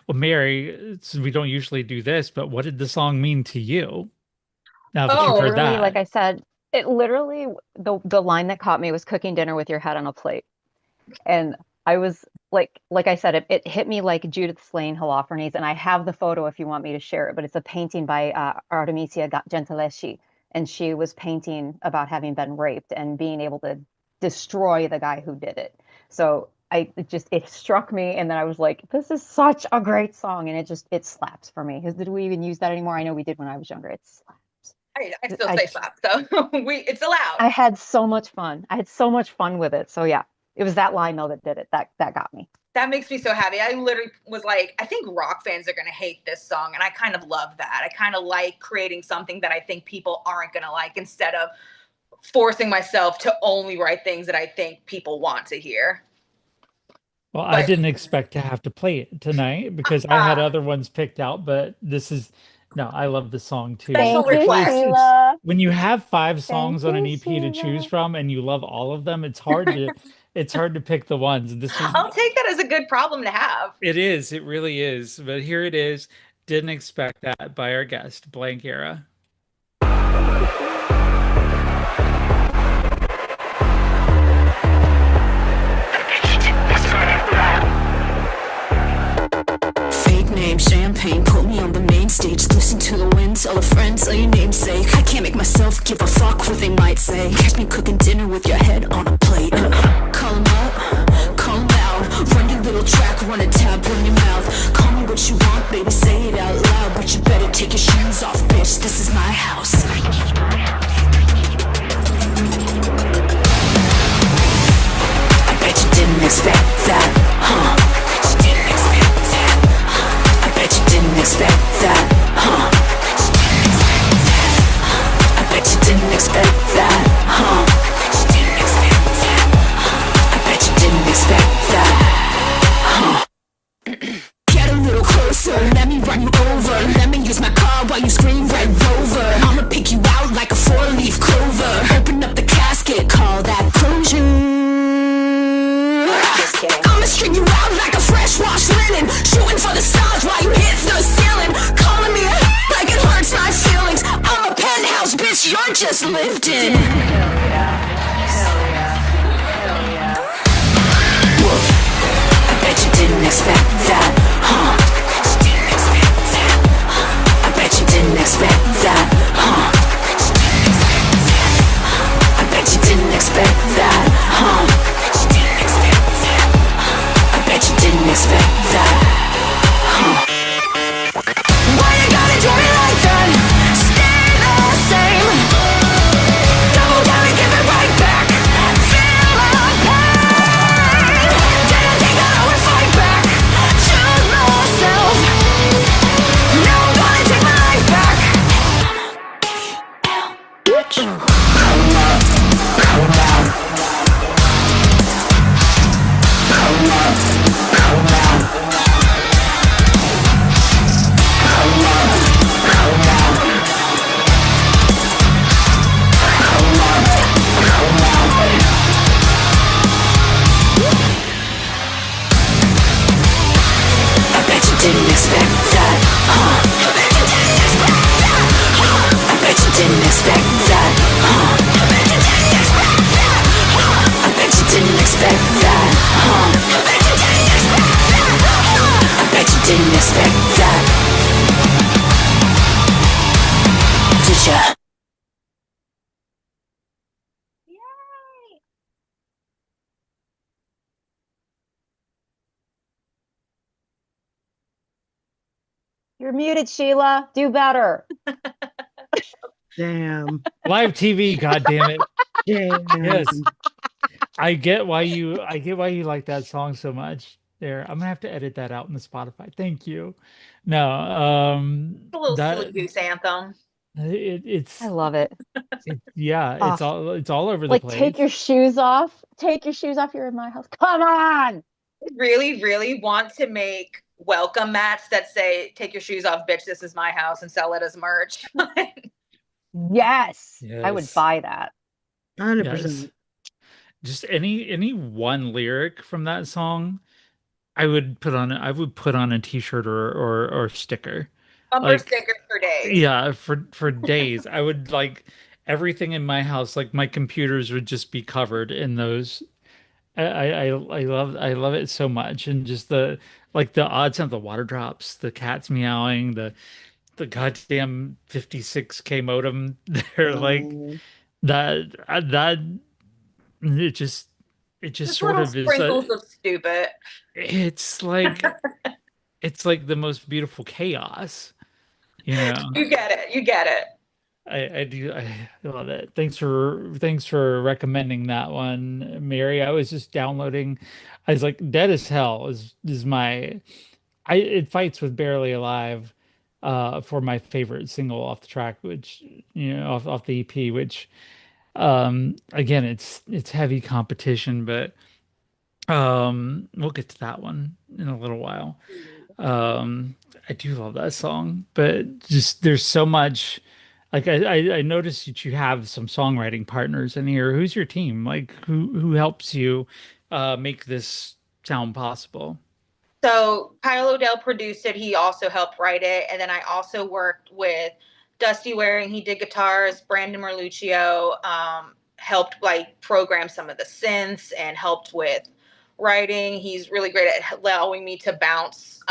Well, Mary, we don't usually do this, but what did the song mean to you? Now that you've heard Literally, like that. I said, it literally the line that caught me was cooking dinner with your head on a plate. And I was like I said, it hit me like Judith Slane Holofernes, and I have the photo if you want me to share it, but it's a painting by Artemisia Gentileschi, and she was painting about having been raped and being able to destroy the guy who did it. So it struck me, and then I was like, this is such a great song, and it slaps for me. Did we even use that anymore? I know we did when I was younger. It slaps. I still say slap, so it's allowed. I had so much fun. I had so much fun with it. So yeah, it was that line though that did it. That got me. That makes me so happy. I literally was like, I think rock fans are going to hate this song. And I kind of love that. I kind of like creating something that I think people aren't going to like instead of forcing myself to only write things that I think people want to hear. Well, I didn't expect to have to play it tonight because I had other ones picked out, but no, I love the song too. Special Thank you, request. Sheila. When you have 5 songs Thank on an you, EP to choose Sheila. from and you love all of them, it's hard to pick the ones. I'll take that as a good problem to have. It is, it really is. But here it is. Didn't expect that by our guest, Blank Era. Fake name, champagne, put me on the main stage. Listen to the wind, tell a friend, tell your namesake. I can't make myself give a fuck what they might say. Catch me cooking dinner with your head on a plate. Call 'em up, call 'em out. Run your little track, run a tab, run your mouth. Call me what you want, baby, say it out loud. But you better take your shoes off, bitch, this is my house. I bet you didn't expect that, huh? I bet you didn't expect that, huh? I bet you didn't expect that, huh? I bet you didn't expect that, huh? Get a little closer, let me run you over. Let me use my car while you scream Red Rover. I'ma pick you out like a 4-leaf clover. Open up the casket, call that closure. I'ma string you out like a fresh washed linen. Shooting for the stars while you hit the ceiling. Calling me like it hurts my feelings. I'm a penthouse bitch, you're just lived in. Woof. I bet you didn't expect that, huh? I bet you didn't expect that, huh? I bet you didn't expect that, huh? I bet you didn't expect that, huh? Why you gotta do me like that? Stay the You're muted, Sheila. Do better. Damn. Live TV, God damn it. Damn. Yes. I get why you like that song so much. There. I'm gonna have to edit that out in the Spotify. Thank you. No, A little silly that goose anthem. I it's love it. yeah, Oh, it's all over the like take place. your shoes off. Take your shoes off. You're in my house. Come on. Really, really want to make welcome mats that say, take your shoes off, bitch, this is my house, and sell it as merch. Yes. I would Yes. buy that. Yes. 100%. Just any one lyric from that song, I would put on a t-shirt or sticker. Bumper Like stickers for days. yeah, for days. I would like everything in my house, like my computers would just be covered in those. I love it so much. And just the like the odd sound, the water drops, the cats meowing, the goddamn 56K modem. They're like Oh. that it just Just sort little of is a sprinkles of stupid. it's like it's like the most beautiful chaos, you know. You get it. You get it. I do I love it. Thanks for recommending that one, Mary. I was just downloading. I was like, Dead as Hell is my I it fights with Barely Alive for my favorite single off the track, which off the EP, which again it's heavy competition, but we'll get to that one in a little while. Um, I do love that song, but just there's so much. Like I noticed that you have some songwriting partners in here. Who's your team? Like who helps you make this sound possible? So Kyle Odell produced it. He also helped write it. And then I also worked with Dusty Waring. He did guitars. Brandon Merluccio helped like program some of the synths and helped with writing. He's really great at allowing me to bounce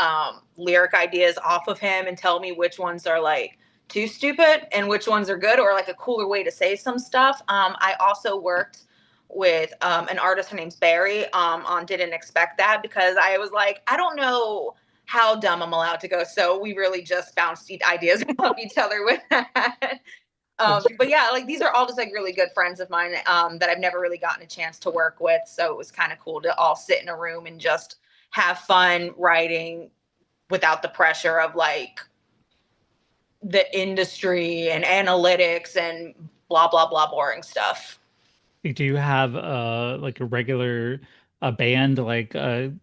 lyric ideas off of him and tell me which ones are like too stupid and which ones are good or like a cooler way to say some stuff. I also worked with an artist. Her name's Barry on Didn't Expect That because I was like, I don't know how dumb I'm allowed to go. So we really just bounced ideas off each other with that. But yeah, like these are all just like really good friends of mine that I've never really gotten a chance to work with. So it was kind of cool to all sit in a room and just have fun writing without the pressure of like the industry and analytics and blah, blah, blah, boring stuff. Do you have like a band like a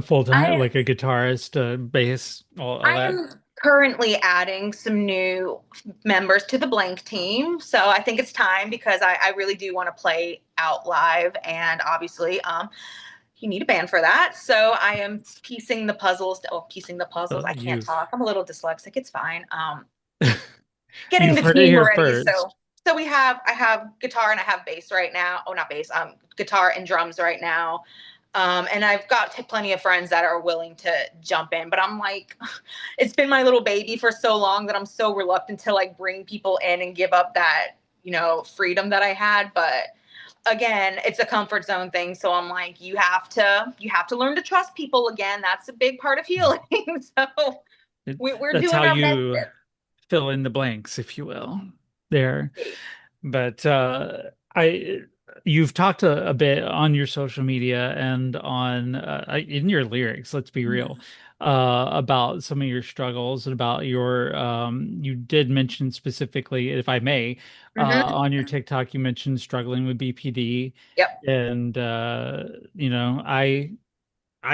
full time I like a guitarist, bass, all I that? am currently adding some new members to the Blank team. So I think it's time because I really do want to play out live. And obviously, you need a band for that. So I am piecing the puzzles. Oh, piecing the puzzles. I can't You've talk. I'm a little dyslexic. It's fine. Getting you've the heard it team here ready. first. So I have guitar and I have bass right now. Oh, not bass. Guitar and drums right now. And I've got plenty of friends that are willing to jump in, but I'm like, it's been my little baby for so long that I'm so reluctant to like bring people in and give up that, freedom that I had. But again, it's a comfort zone thing. So I'm like, you have to learn to trust people again. That's a big part of healing. So we're That's doing how our you best. fill in the blanks, if you will, there. But I you've talked a bit on your social media and on in your lyrics, let's be real, about some of your struggles and about your you did mention specifically, if I may, Mm-hmm. on your TikTok, you mentioned struggling with BPD. Yep. And I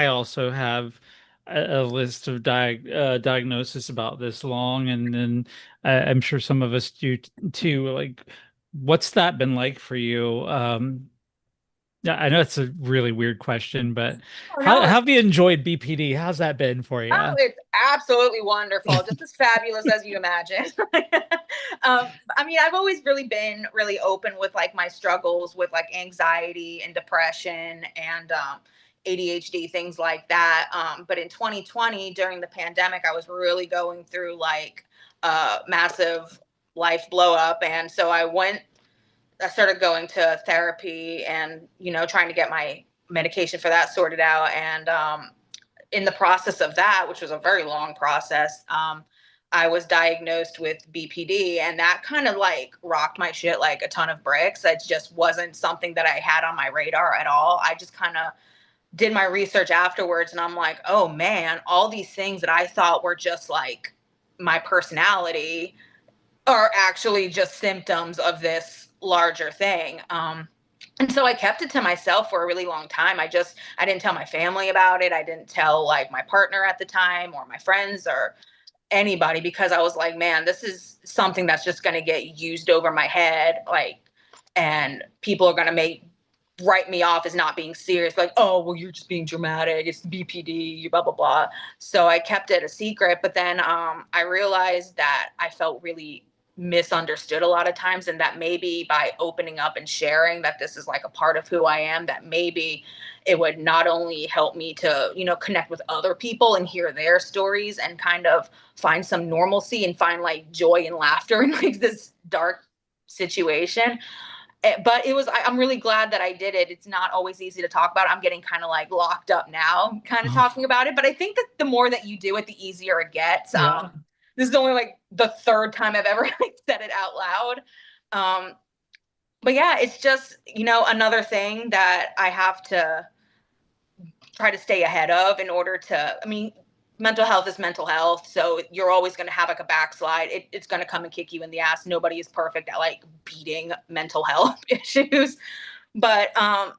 also have a list of diagnosis about this long, and then I'm sure some of us do too. Like, what's that been like for you? Yeah, I know it's a really weird question, but Oh, no, how have you enjoyed BPD? How's that been for oh, you? it's absolutely wonderful, just as fabulous as you imagine. I mean, I've always really been really open with like my struggles with like anxiety and depression and ADHD, things like that. But in 2020, during the pandemic, I was really going through like massive life blow up. And so I started going to therapy and, trying to get my medication for that sorted out. And in the process of that, which was a very long process, I was diagnosed with BPD, and that kind of like rocked my shit like a ton of bricks. It just wasn't something that I had on my radar at all. I just kind of did my research afterwards, and I'm like, oh man, all these things that I thought were just like my personality are actually just symptoms of this larger thing. And so I kept it to myself for a really long time. I didn't tell my family about it. I didn't tell like my partner at the time or my friends or anybody, because I was like, man, this is something that's just going to get used over my head. Like, and people are going to write me off as not being serious. Like, oh, well, you're just being dramatic. It's BPD, blah, blah, blah. So I kept it a secret. But then I realized that I felt really misunderstood a lot of times, and that maybe by opening up and sharing that this is like a part of who I am, that maybe it would not only help me to, connect with other people and hear their stories and kind of find some normalcy and find like joy and laughter in like this dark situation. But I'm really glad that I did it. It's not always easy to talk about. I'm getting kind of like locked up now, kind of talking about it. But I think that the more that you do it, the easier it gets. Yeah. This is only like the third time I've ever like, said it out loud. But yeah, it's just, another thing that I have to try to stay ahead of in order to, mental health is mental health. So you're always going to have like a backslide. It's going to come and kick you in the ass. Nobody is perfect at like beating mental health issues. But, I'm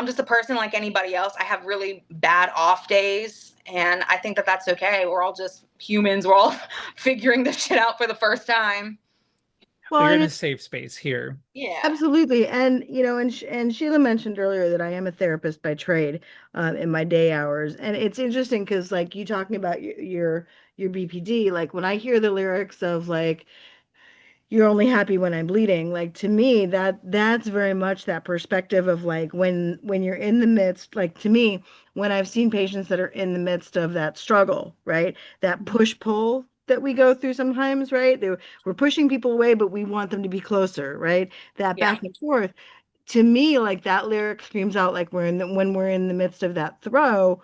just a person like anybody else. I have really bad off days. And I think that that's okay. We're all just humans. We're all figuring this shit out for the first time. Well, You're and in a safe space here. Yeah. absolutely. And, and Sheila mentioned earlier that I am a therapist by trade, in my day hours. And it's interesting because like you talking about your BPD, like when I hear the lyrics of like, you're only happy when I'm bleeding. Like to me, that's very much that perspective of like when you're in the midst, like to me, when I've seen patients that are in the midst of that struggle, right? That push pull that we go through sometimes, right? We're pushing people away, but we want them to be closer, right? That Yeah. back and forth. To me, like that lyric screams out like when we're in the midst of that throw,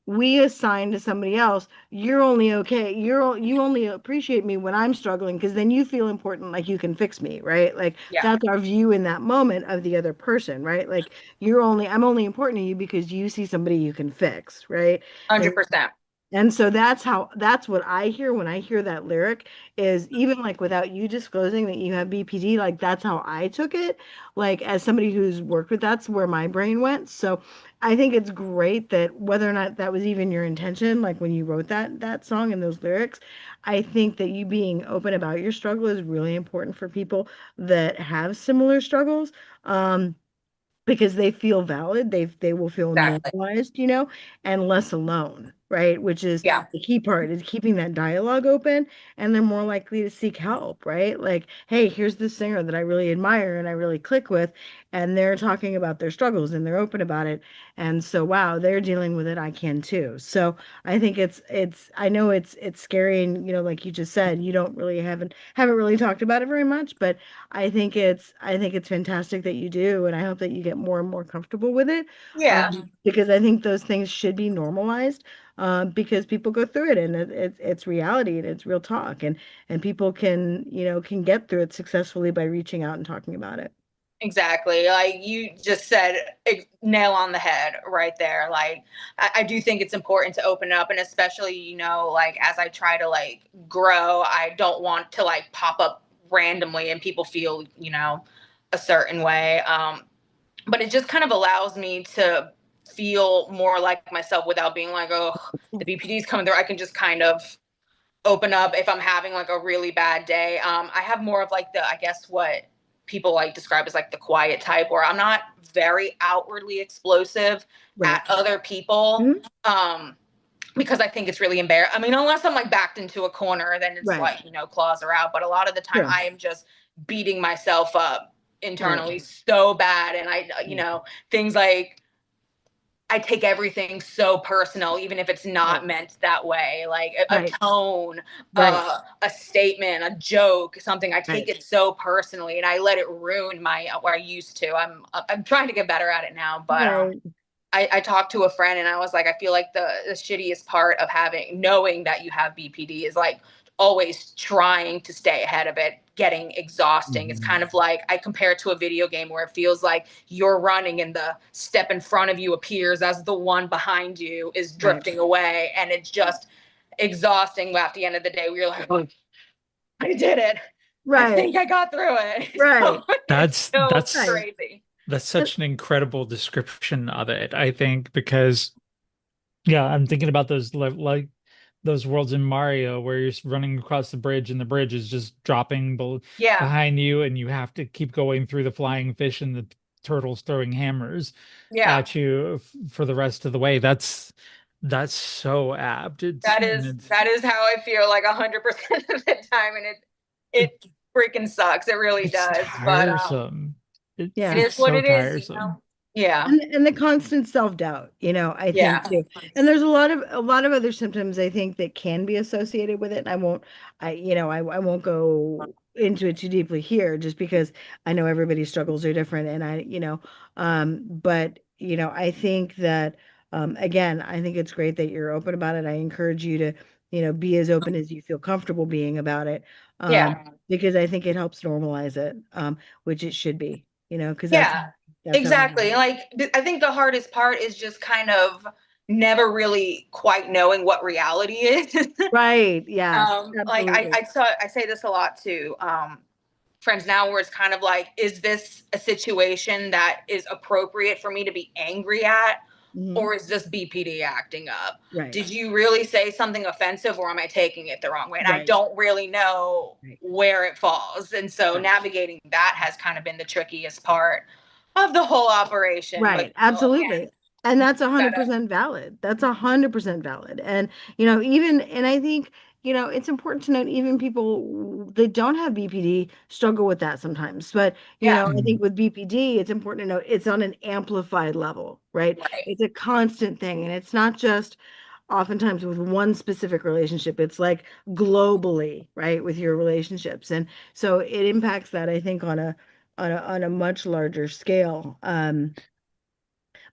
we assign to somebody else, you're only okay, you only appreciate me when I'm struggling because then you feel important, like you can fix me, right? Like Yeah. that's our view in that moment of the other person, right? Like I'm only important to you because you see somebody you can fix, right? and 100%. and so that's what I hear when I hear that lyric, is even like without you disclosing that you have BPD, like that's how I took it. Like as somebody who's worked with, that's where my brain went. So I think it's great that whether or not that was even your intention, like when you wrote that song and those lyrics, I think that you being open about your struggle is really important for people that have similar struggles. Because they feel valid, they will feel Exactly. normalized, and less alone, right? Which is Yeah. the key part, is keeping that dialogue open, and they're more likely to seek help, right? Like, hey, here's this singer that I really admire and I really click with, and they're talking about their struggles and they're open about it. And so, wow, they're dealing with it, I can too. So I think I know it's scary, and like you just said, you don't really haven't really talked about it very much, but I think it's fantastic that you do, and I hope that you get more and more comfortable with it, Yeah. because I think those things should be normalized, because people go through it, and it's reality and it's real talk, and people can get through it successfully by reaching out and talking about it. Exactly. Like you just said, nail on the head right there. Like I do think it's important to open up, and especially, like as I try to like grow, I don't want to like pop up randomly and people feel, a certain way. But it just kind of allows me to feel more like myself without being like, oh, the BPD is coming through. I can just kind of open up if I'm having like a really bad day. I have more of like I guess what people like describe as like the quiet type, where I'm not very outwardly explosive Right. at other people. Mhm. Because I think it's really embarrassing. Unless I'm like backed into a corner, then it's Right. like, claws are out. But a lot of the time Sure. I am just beating myself up Right. internally so bad. And things like, I take everything so personal, even if it's not Right. meant that way. Like a Right. tone, Right. a statement, a joke, something. I take Right. it so personally, and I let it ruin my where I used to. I'm trying to get better at it now, but Right. I talked to a friend and I was like, I feel like the shittiest part of knowing that you have BPD is like always trying to stay ahead of it, getting exhausting. It's kind of like I compare it to a video game where it feels like you're running and the step in front of you appears as the one behind you is drifting away. And it's just exhausting at the end of the day. We're like, oh, I did it. I Right. think I got through it. Right. So it's That's so that's Right. crazy. that's such an incredible description of it, I think, because yeah, I'm thinking about those like those worlds in Mario where you're running across the bridge and the bridge is just dropping Yeah. behind you and you have to keep going through the flying fish and the turtles throwing hammers Yeah. at you for the rest of the way. That's so apt. That is how I feel like 100% of the time, and it freaking sucks. It really it's does. But tiresome. it Yeah. is It's what so it is, you tiresome. know. Yeah. And the constant self-doubt, I think Yeah. too. And there's a lot of other symptoms I think that can be associated with it. And I won't go into it too deeply here just because I know everybody's struggles are different and but I think that again, I think it's great that you're open about it. I encourage you to, be as open as you feel comfortable being about it. Yeah. Because I think it helps normalize it, which it should be, because Yeah. that's how Exactly. Like I think the hardest part is just kind of never really quite knowing what reality is. right. Yes, Like absolutely. I say this a lot to friends now where it's kind of like, is this a situation that is appropriate for me to be angry at? Mhm. Or is this BPD acting up? Right. Did you really say something offensive or am I taking it the wrong way? And I Right. don't really know Right. where it falls. And so Right. navigating that has kind of been the trickiest part of the whole operation. But Right, again, absolutely. And that's gotta 100% valid. That's 100% valid. And, and I think, it's important to note even people that don't have BPD struggle with that sometimes. But, yeah, I Mhm. think with BPD, it's important to note it's on an amplified level, right? right. It's a constant thing. And it's not just oftentimes with one specific relationship, it's like globally, right, with your relationships. And so it impacts that, I think, on a much larger scale.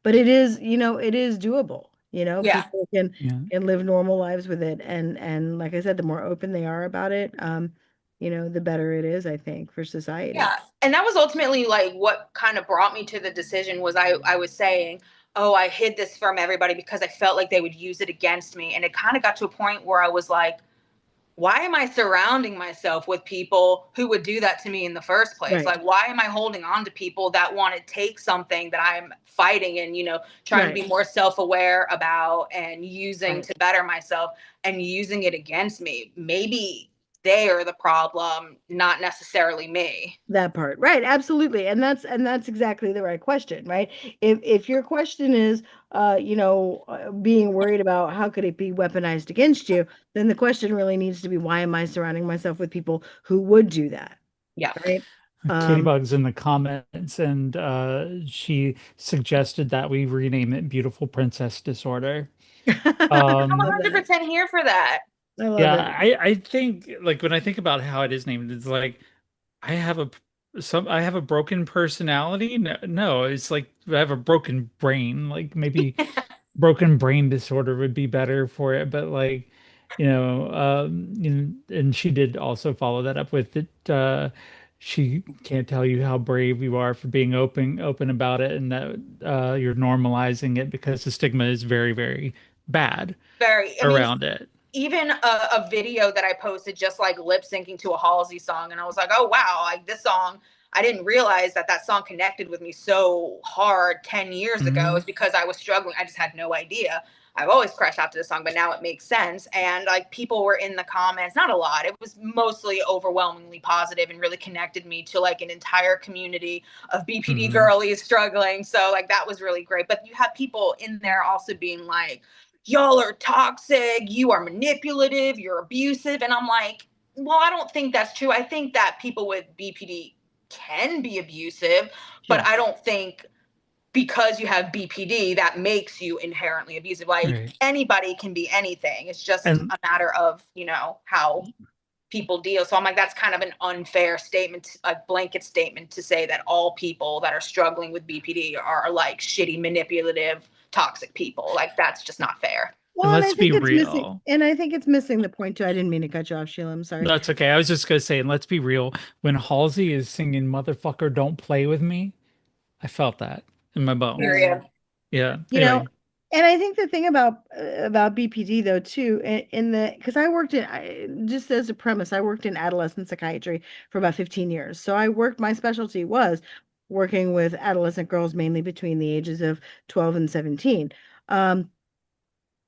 But it is doable. Yeah. People can Yeah. can live normal lives with it, and like I said, the more open they are about it, the better it is, I think, for society. Yeah. And that was ultimately like what kind of brought me to the decision was I was saying, oh, I hid this from everybody because I felt like they would use it against me. And it kind of got to a point where I was like, why am I surrounding myself with people who would do that to me in the first place? Right, Like, why am I holding on to people that want to take something that I'm fighting and, trying to right, be more self aware about and using right. to better myself and using it against me? Maybe they are the problem, not necessarily me. That part, right? Absolutely, and that's exactly the right question, right? If your question is, being worried about how could it be weaponized against you, then the question really needs to be, why am I surrounding myself with people who would do that, Yeah. right? Katie Um, Bug's in the comments and she suggested that we rename it Beautiful Princess Disorder. I'm love that. 100% here for that. I love Yeah, it. I think like when I think about how it is named, it's like I have I have a broken personality. No, no, it's like I have a broken brain. Like maybe broken brain disorder would be better for it, but like and she did also follow that up with it. She can't tell you how brave you are for being open about it, and that you're normalizing it because the stigma is very, very bad Very. I mean, around it. even a video that I posted just like lip syncing to a Halsey song. And I was like, oh, wow, like this song, I didn't realize that song connected with me so hard 10 years ago Hmm. is because I was struggling. I just had no idea. I've always crushed out to the song, but now it makes sense. And like people were in the comments, not a lot. It was mostly overwhelmingly positive and really connected me to like an entire community of BPD Hmm. girlies struggling. So like that was really great. But you have people in there also being like, y'all are toxic, you are manipulative, you're abusive. And I'm like, well, I don't think that's true. I think that people with BPD can be abusive, but Sure. I don't think because you have BPD that makes you inherently abusive. Like Right. anybody can be anything. It's just And a matter of, how people deal. So I'm like, that's kind of an unfair statement, a blanket statement to say that all people that are struggling with BPD are like shitty, manipulative, toxic people. Like, that's just not fair. And Well, and I let's be think it's missing, real. and I think it's missing the point too. I didn't mean to cut you off, Sheila. I'm sorry. That's okay. I was just gonna say, and let's be real. When Halsey is singing "Motherfucker, Don't Play with Me," I felt that in my bones. Yeah. Period. Yeah. You know, Anyway, and I think the thing about BPD though too, in the because I worked just as a premise, I worked in adolescent psychiatry for about 15 years. So my specialty was working with adolescent girls mainly between the ages of 12 and 17. Um,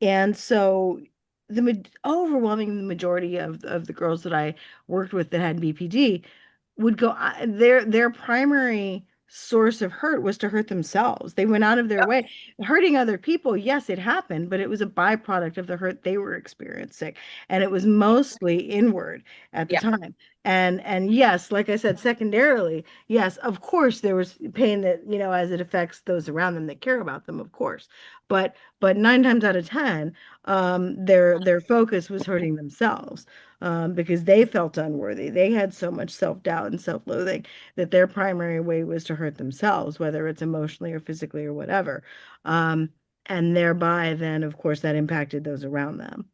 and so the overwhelming majority of the girls that I worked with that had BPD would go their primary source of hurt was to hurt themselves. They went out of their Yep. way. Hurting other people, yes, it happened, but it was a byproduct of the hurt they were experiencing. And it was mostly inward at the Yeah. time. And yes, like I said, secondarily, yes, of course there was pain that, as it affects those around them that care about them, of course. But 9 times out of 10, their focus was hurting themselves, because they felt unworthy. They had so much self-doubt and self-loathing that their primary way was to hurt themselves, whether it's emotionally or physically or whatever. Um, and thereby, then, of course, that impacted those around them.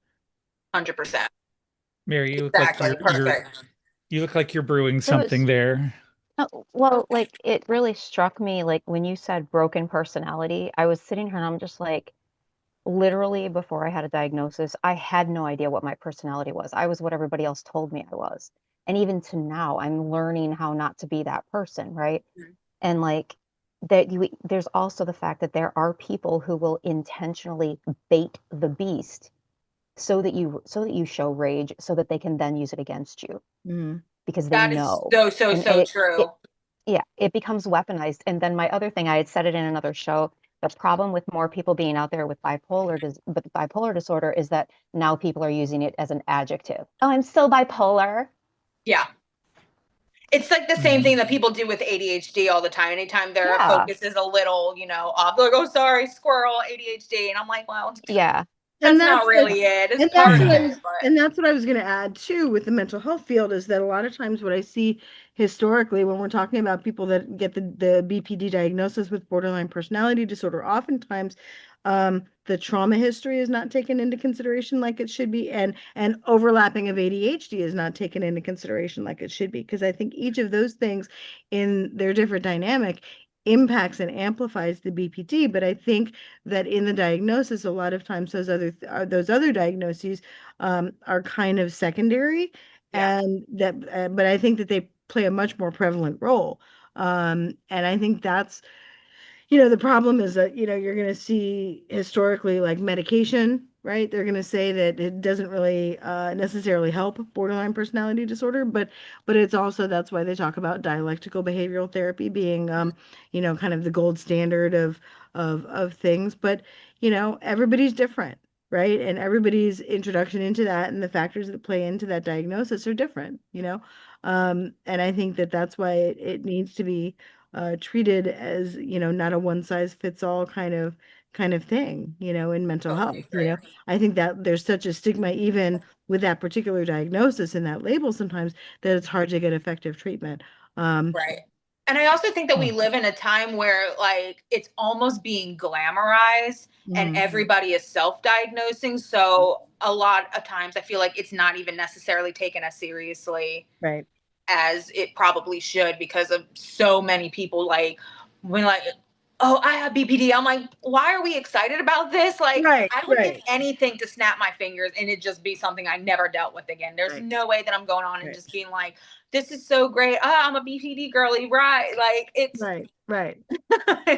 100%. Mary, you look like Exactly. Perfect. you look like you're brewing It was something there. well, like it really struck me like when you said broken personality, I was sitting here and I'm just like, literally before I had a diagnosis, I had no idea what my personality was. I was what everybody else told me I was. And even to now, I'm learning how not to be that person, right? Mhm. And like there's also the fact that there are people who will intentionally bait the beast so that you show rage so that they can then use it against you Mhm. because they That is know. so, so, And so it true. yeah, it becomes weaponized. And then my other thing, I had said it in another show, the problem with more people being out there with bipolar disorder is that now people are using it as an adjective. Oh, I'm so bipolar. Yeah. It's like the same Mhm. thing that people do with ADHD all the time. Anytime their Yeah. focus is a little, off, they're like, oh, sorry, squirrel, ADHD. And I'm like, well, Yeah. And that's not really it. It's and that's part of what I it, was but and that's what I was going to add too with the mental health field is that a lot of times what I see historically when we're talking about people that get the BPD diagnosis with borderline personality disorder, oftentimes the trauma history is not taken into consideration like it should be, and overlapping of ADHD is not taken into consideration like it should be, because I think each of those things in their different dynamic impacts and amplifies the BPD. But I think that in the diagnosis, a lot of times those other diagnoses are kind of secondary, yeah, and that but I think that they play a much more prevalent role. And I think that's the problem is that, you're going to see historically like medication, right? They're going to say that it doesn't really necessarily help borderline personality disorder, but it's also that's why they talk about dialectical behavioral therapy being, kind of the gold standard of things. But, everybody's different, right? And everybody's introduction into that and the factors that play into that diagnosis are different. And I think that that's why it needs to be treated as, not a one size fits all kind of thing, in mental totally health. agree. I think that there's such a stigma even with that particular diagnosis and that label sometimes that it's hard to get effective treatment. Right. And I also think that we Huh. live in a time where like it's almost being glamorized and Mhm. everybody is self-diagnosing. So a lot of times I feel like it's not even necessarily taken as seriously Right. as it probably should because of so many people like when like, oh, I have BPD. I'm like, why are we excited about this? Like, Right. I would give Right. anything to snap my fingers and it just be something I never dealt with again. There's Right. no way that I'm going on and Right. just being like, this is so great. I'm a BPD girly, right? Like it's Right. Right.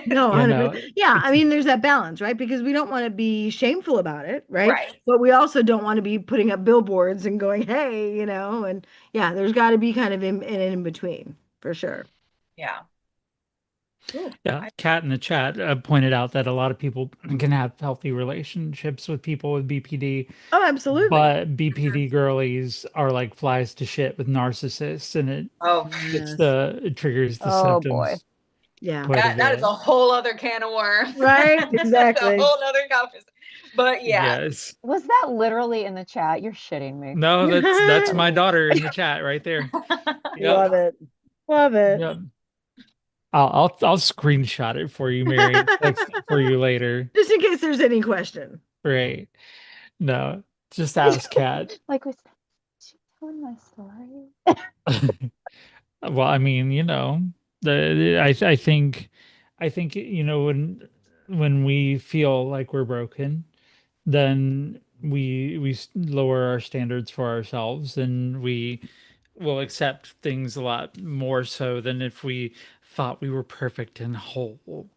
No, Yeah, 100%. no, Yeah, I it's mean, there's that balance, right? Because we don't want to be shameful about it, right? right. But we also don't want to be putting up billboards and going, hey, and yeah, there's got to be kind of in between for sure. Yeah. Ooh, yeah. Kat in the chat pointed out that a lot of people can have healthy relationships with people with BPD, Oh, absolutely. but BPD girlies are like flies to shit with narcissists, and oh, Yes. it triggers the Oh boy. symptoms Yeah. quite a that is a bit. whole other can of worms. Right? That's a Exactly. whole other conversation. But yeah. Yes. Was that literally in the chat? You're shitting me. No, that's my daughter in the chat right there. Yep. Love it. Love it. Yep. I'll screenshot it for you, Mary, and text it for you later. Just in case there's any question. Right. No, just ask Kat. Like, was she telling my story? Well, I mean, I think, when we feel like we're broken, then we lower our standards for ourselves, and we will accept things a lot more so than if we thought we were perfect and whole.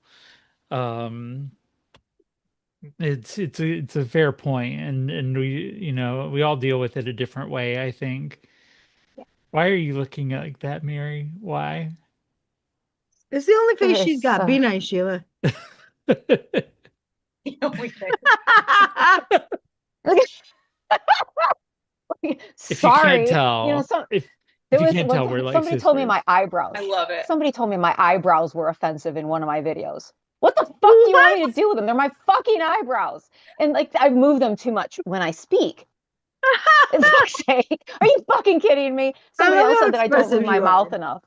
Um, it's a fair point, and we all deal with it a different way, I think. Yeah. Why are you looking like that, Mary? Why? It's the only face she's It's, got. Be nice, Sheila. If you can't Sorry. tell, if there you was can't one tell, time we're like somebody told me my sisters. eyebrows. I love it. Somebody told me my eyebrows were offensive in one of my videos. What the fuck do you want me to do with them? They're my fucking eyebrows. And like I move them too much when I speak. For fuck's sake. Are you fucking kidding me? Somebody love else how said that I don't expressive move my you mouth are. enough.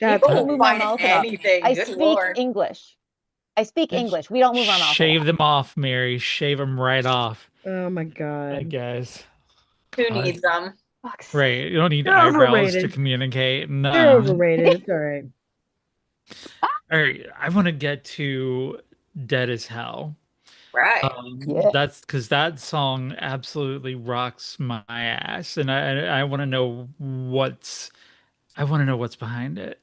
That's People I don't will move my find mouth enough. anything. I Good speak Lord. English. I speak English. We don't move our mouth a Shave lot. them off, Mary. Shave them right off, Oh my I God. guess. Who God. needs them? Fuck's Right. You don't need They're eyebrows to overrated. communicate. They're No. overrated. It's all right. All right. I want to get to Dead as Hell. Right. Yeah. That's because that song absolutely rocks my ass, and I want to know what's behind it.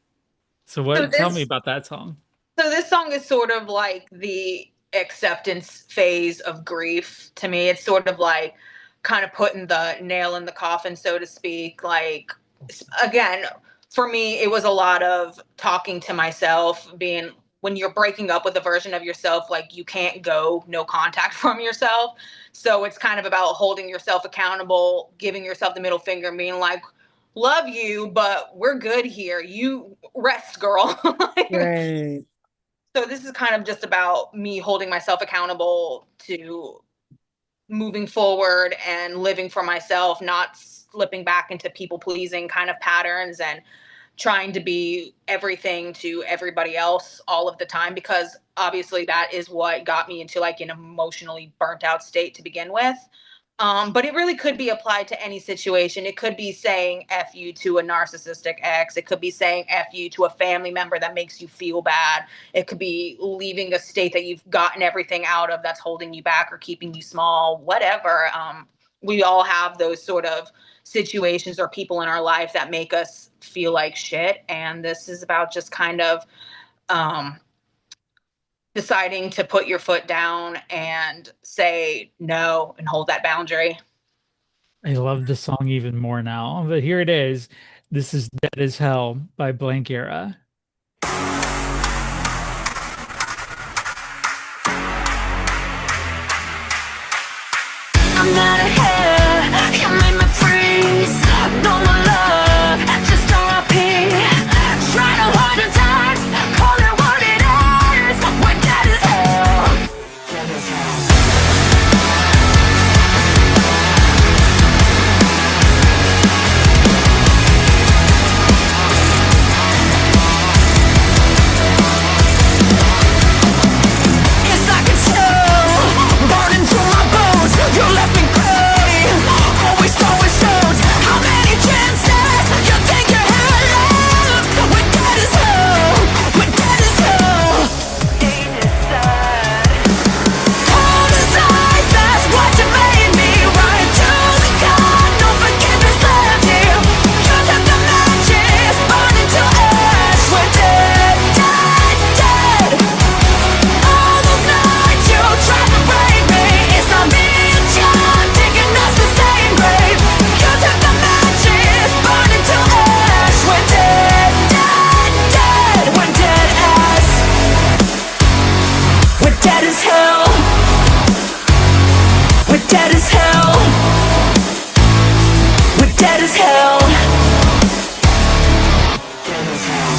So So tell me this about that song. so this song is sort of like the acceptance phase of grief to me. It's sort of like kind of putting the nail in the coffin, so to speak. Like again, for me, it was a lot of talking to myself, being when you're breaking up with a version of yourself, like you can't go no contact from yourself. So it's kind of about holding yourself accountable, giving yourself the middle finger, and being like, love you, but we're good here. You rest, girl. Right. So this is kind of just about me holding myself accountable to moving forward and living for myself, not slipping back into people pleasing kind of patterns and trying to be everything to everybody else all of the time, because obviously that is what got me into like an emotionally burnt out state to begin with. But it really could be applied to any situation. It could be saying F you to a narcissistic ex. It could be saying F you to a family member that makes you feel bad. It could be leaving a state that you've gotten everything out of that's holding you back or keeping you small, whatever. We all have those sort of situations or people in our life that make us feel like shit. And this is about just kind of deciding to put your foot down and say no and hold that boundary. I love the song even more now, but here it is. This is Dead as Hell by Blank Era. I'm not a hair, you made me freeze. No more love, just RIP. Tried 100 times, call it what it is. We're dead as hell. Dead as hell. Yes, I can tell, burning through my bones. You left me gray, always shows. How many chances you think you had left? We're dead as hell, we're dead as hell. Ain't it sad? Cold as ice, that's what you made me. Right to the gun, no forgiveness left here. You took the matches, burning to ash. We're dead, dead, dead. All those nights you tried to break me, it's not me and you digging us the same grave. You took the matches, burning to ash. We're dead, dead, dead. We're dead as. We're dead as hell. We're dead as hell. We're dead as hell. Dead as hell.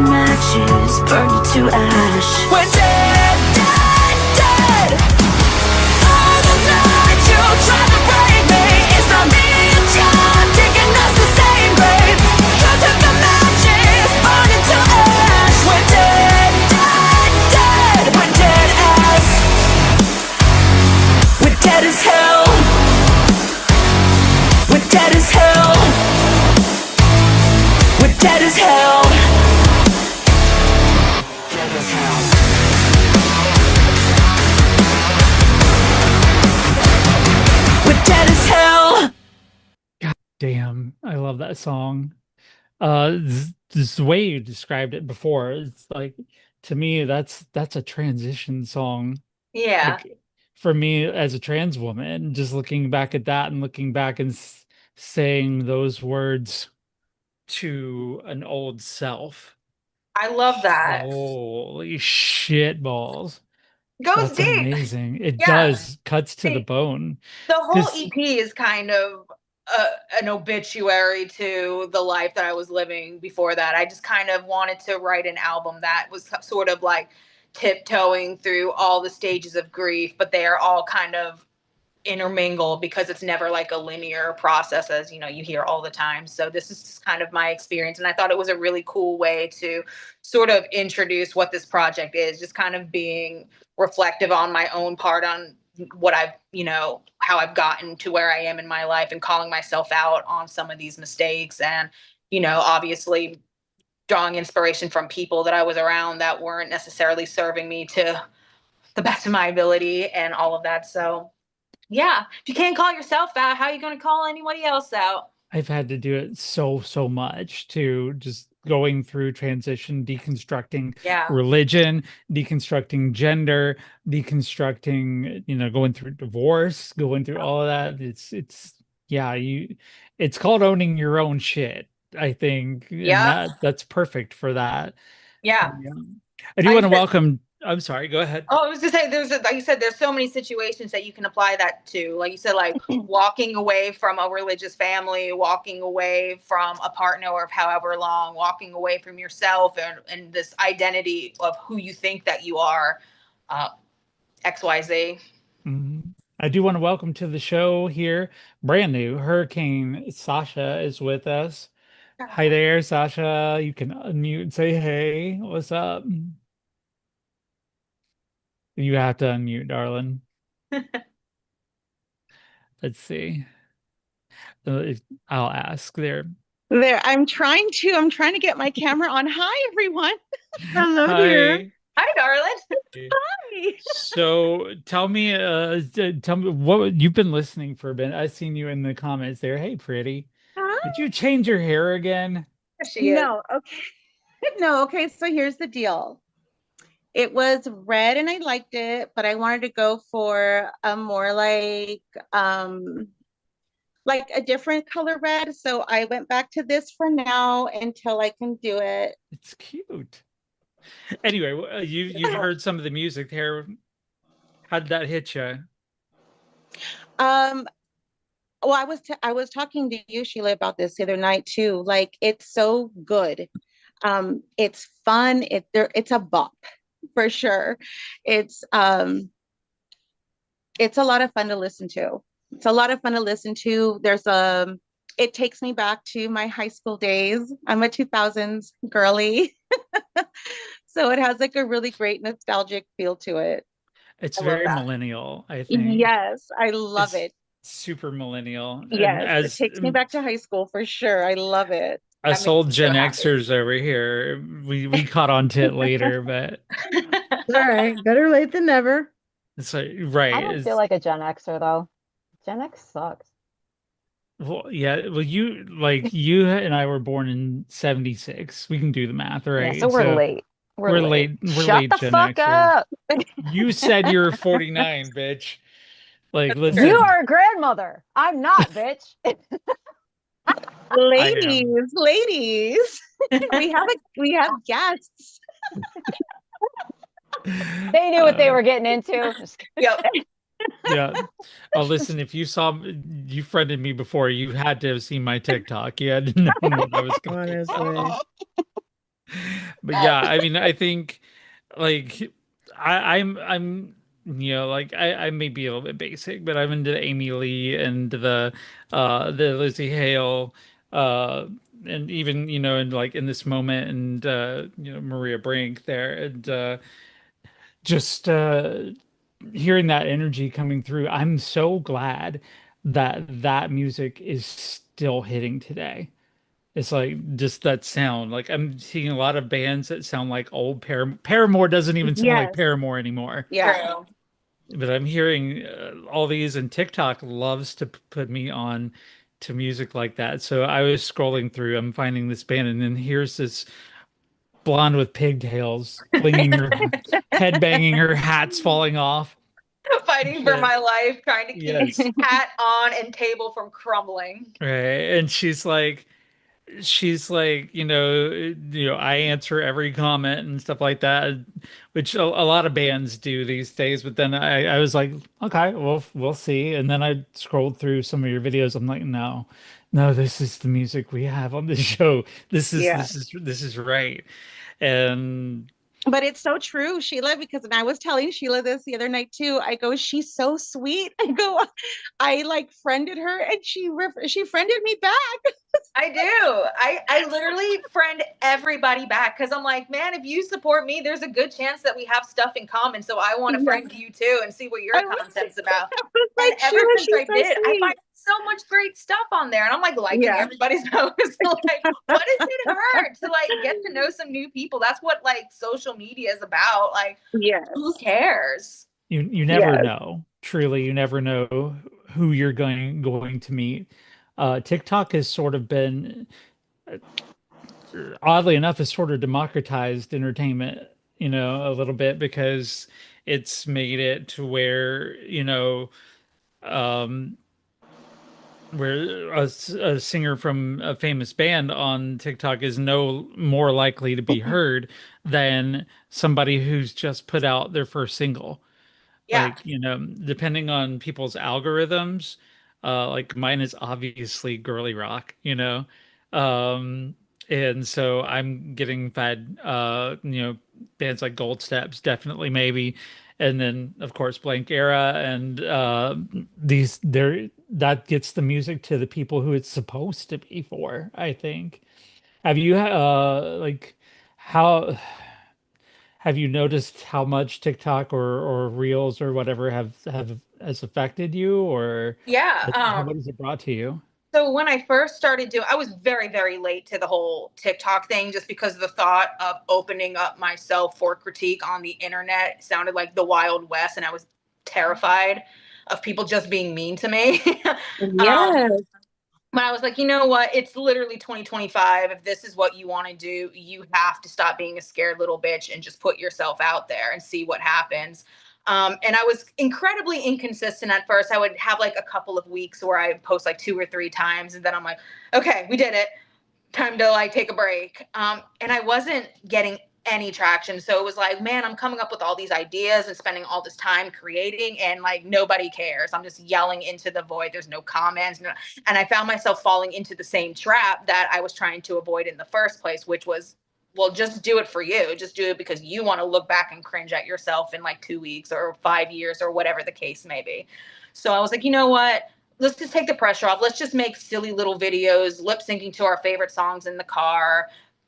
matches, burn you to ash. We're dead, dead, dead. All those nights you tried to break me, it's not me and John digging us the same grave. You took the matches, burn it to ash. We're dead, dead, dead. We're dead as, we're dead as hell. We're dead as hell. We're dead as hell. Dead as hell. We're dead as hell. God damn, I love that song. This the way you described it before, it's like to me that's a transition song. Yeah. Like for me as a trans woman, just looking back at that and looking back and saying those words to an old self. I love that. Holy shit balls. Goes That's deep. amazing. It Yeah. does, cuts to the bone. The whole 'Cause- EP is kind of an obituary to the life that I was living before that. I just kind of wanted to write an album that was sort of like tiptoeing through all the stages of grief, but they are all kind of intermingled because it's never like a linear process, as you know, you hear all the time. So this is just kind of my experience, and I thought it was a really cool way to sort of introduce what this project is, just kind of being reflective on my own part on what I've, you know, how I've gotten to where I am in my life and calling myself out on some of these mistakes, and you know, obviously drawing inspiration from people that I was around that weren't necessarily serving me to the best of my ability and all of that. So yeah, if you can't call yourself out, how are you going to call anybody else out? I've had to do it so much to just going through transition, deconstructing Yeah. religion, deconstructing gender, deconstructing, you know, going through divorce, going through all of that. It's yeah, it's called owning your own shit, I think. And Yeah. that's perfect for that. Yeah. Yeah. I do want to welcome, I'm sorry, go ahead. Oh, I was gonna say like you said, there's so many situations that you can apply that to. Like you said, like walking away from a religious family, walking away from a partner of however long, walking away from yourself and this identity of who you think that you are, XYZ. Mhm. I do want to welcome to the show here, brand new Hurricane Sasha is with us. Hi there, Sasha. You can unmute and say, hey, what's up? You have to unmute, darling. Let's see. I'll ask there. There, I'm trying to get my camera on. Hi, everyone. Hello, dear. Hi, darling. Hi. So tell me what you've been listening for a bit. I've seen you in the comments there. Hey, pretty. Did you change your hair again? She is. No, okay. No, okay, so here's the deal. It was red and I liked it, but I wanted to go for a more like a different color red. So I went back to this for now until I can do it. It's cute. Anyway, you've heard some of the music here. How did that hit you? Well, I was talking to you, Sheila, about this the other night too. Like, it's so good. It's fun. It's a bop for sure. It's a lot of fun to listen to. It's a lot of fun to listen to. It takes me back to my high school days. I'm a 2000s girly. So it has like a really great nostalgic feel to it. It's very millennial, I think. Yes, I love it. Super millennial. Yes, it takes me back to high school for sure. I love it. Us old Gen Xers over here, we caught on to it later, but All right, better late than never. it's like right. I don't feel like a Gen Xer though. Gen X sucks. Well, yeah. Well, you and I were born in 76. We can do the math, right? Yeah, so we're late. We're late. We're Shut late the Gen fuck Xers. up. You said you were 49, bitch. Like, listen. You are a grandmother. I'm not, bitch. Ladies, we have guests. They knew what they were getting into. Yep. Yeah. Oh, listen, if you friended me before, you had to have seen my TikTok. You had to know what I was going Honestly. But yeah, I mean, I think like I'm like I may be a little bit basic, but I'm into Amy Lee and the Lizzie Hale uh and even and like in this moment and Maria Brink there and just hearing that energy coming through. I'm so glad that that music is still hitting today. It's like just that sound. Like I'm seeing a lot of bands that sound like old Paramore doesn't even sound like Yes. Paramore anymore. Yeah. True. But I'm hearing all these, and TikTok loves to put me on to music like that. So I was scrolling through, I'm finding this band, and then here's this blonde with pigtails flinging her head banging, her hat's falling off. Fighting for Shit. my life, trying to keep Yes. hat on and table from crumbling. Right. And she's like, I answer every comment and stuff like that, which a lot of bands do these days. But then I was like, okay, well, we'll see. And then I scrolled through some of your videos. I'm like, no, no, this is the music we have on the show. This is Yeah. this is this is right. And But it's so true, Sheila, because and I was telling Sheila this the other night too. I go, she's so sweet. I go, I like friended her and she friended me back. I do. I literally friend everybody back because I'm like, man, if you support me, there's a good chance that we have stuff in common. So I want to Yeah. friend you too and see what your I was, content's about. I was And like, ever Sheila, since she's I so did, I sweet. find so much great stuff on there. And I'm like liking Yeah. everybody's posts. Like, what does it hurt to like get to know some new people? That's what like social media is about. Like, Yes. who cares? you never Yes. know. Truly, you never know who you're going to meet. TikTok has sort of been oddly enough, has sort of democratized entertainment, a little bit because it's made it to where, um, where a singer from a famous band on TikTok is no more likely to be heard than somebody who's just put out their first single. Yeah. Like, depending on people's algorithms, like mine is obviously girly rock, Um, and so I'm getting fed, bands like Gold Steps, definitely maybe. And then of course Blank Era and these there that gets the music to the people who it's supposed to be for, I think. Have you like how have you noticed how much TikTok or Reels or whatever have has affected you, or Yeah. what has it brought to you? So when I first started doing, I was very, very late to the whole TikTok thing, just because the thought of opening up myself for critique on the internet sounded like the Wild West, and I was terrified of people just being mean to me. um, Yes. but I was like, you know what? It's literally 2025. If this is what you want to do, you have to stop being a scared little bitch and just put yourself out there and see what happens. And I was incredibly inconsistent at first. I would have like a couple of weeks where I post like 2 or 3 times, and then I'm like, okay, we did it. Time to like take a break. And I wasn't getting any traction. So it was like, man, I'm coming up with all these ideas and spending all this time creating, and like nobody cares. I'm just yelling into the void. There's no comments. No, and I found myself falling into the same trap that I was trying to avoid in the first place, which was, well, just do it for you. Just do it because you want to look back and cringe at yourself in like 2 weeks or 5 years or whatever the case may be. So I was like, you know what? Let's just take the pressure off. Let's just make silly little videos, lip syncing to our favorite songs in the car,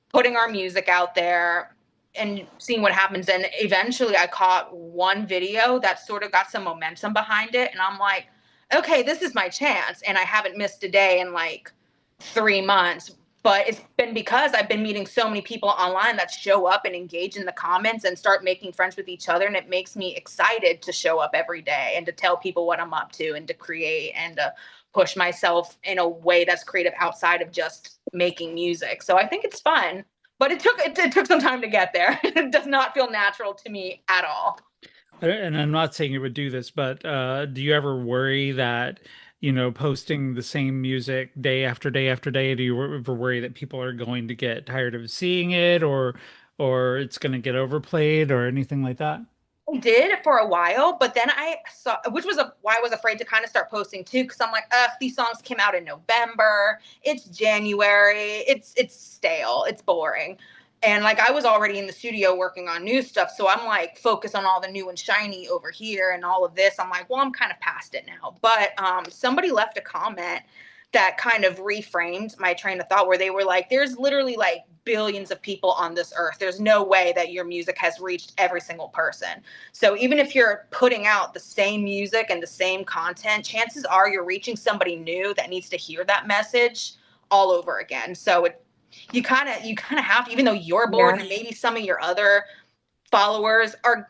putting our music out there and seeing what happens. And eventually I caught one video that sort of got some momentum behind it. And I'm like, okay, this is my chance. And I haven't missed a day in like 3 months. But it's been because I've been meeting so many people online that show up and engage in the comments and start making friends with each other. And it makes me excited to show up every day and to tell people what I'm up to and to create and to push myself in a way that's creative outside of just making music. So I think it's fun, but it took some time to get there. It does not feel natural to me at all. And I'm not saying you would do this, but do you ever worry that, posting the same music day after day after day, do you ever worry that people are going to get tired of seeing it, or it's going to get overplayed or anything like that? I did for a while, but then I saw, which was why I was afraid to kind of start posting too, because I'm like, these songs came out in November. It's January. It's stale. It's boring. And like I was already in the studio working on new stuff, so I'm like focused on all the new and shiny over here and all of this. I'm like, well, I'm kind of past it now. But somebody left a comment that kind of reframed my train of thought, where they were like, there's literally like billions of people on this earth. There's no way that your music has reached every single person. So even if you're putting out the same music and the same content, chances are you're reaching somebody new that needs to hear that message all over again. So you kind of have to, even though you're bored, and maybe some of your other followers are,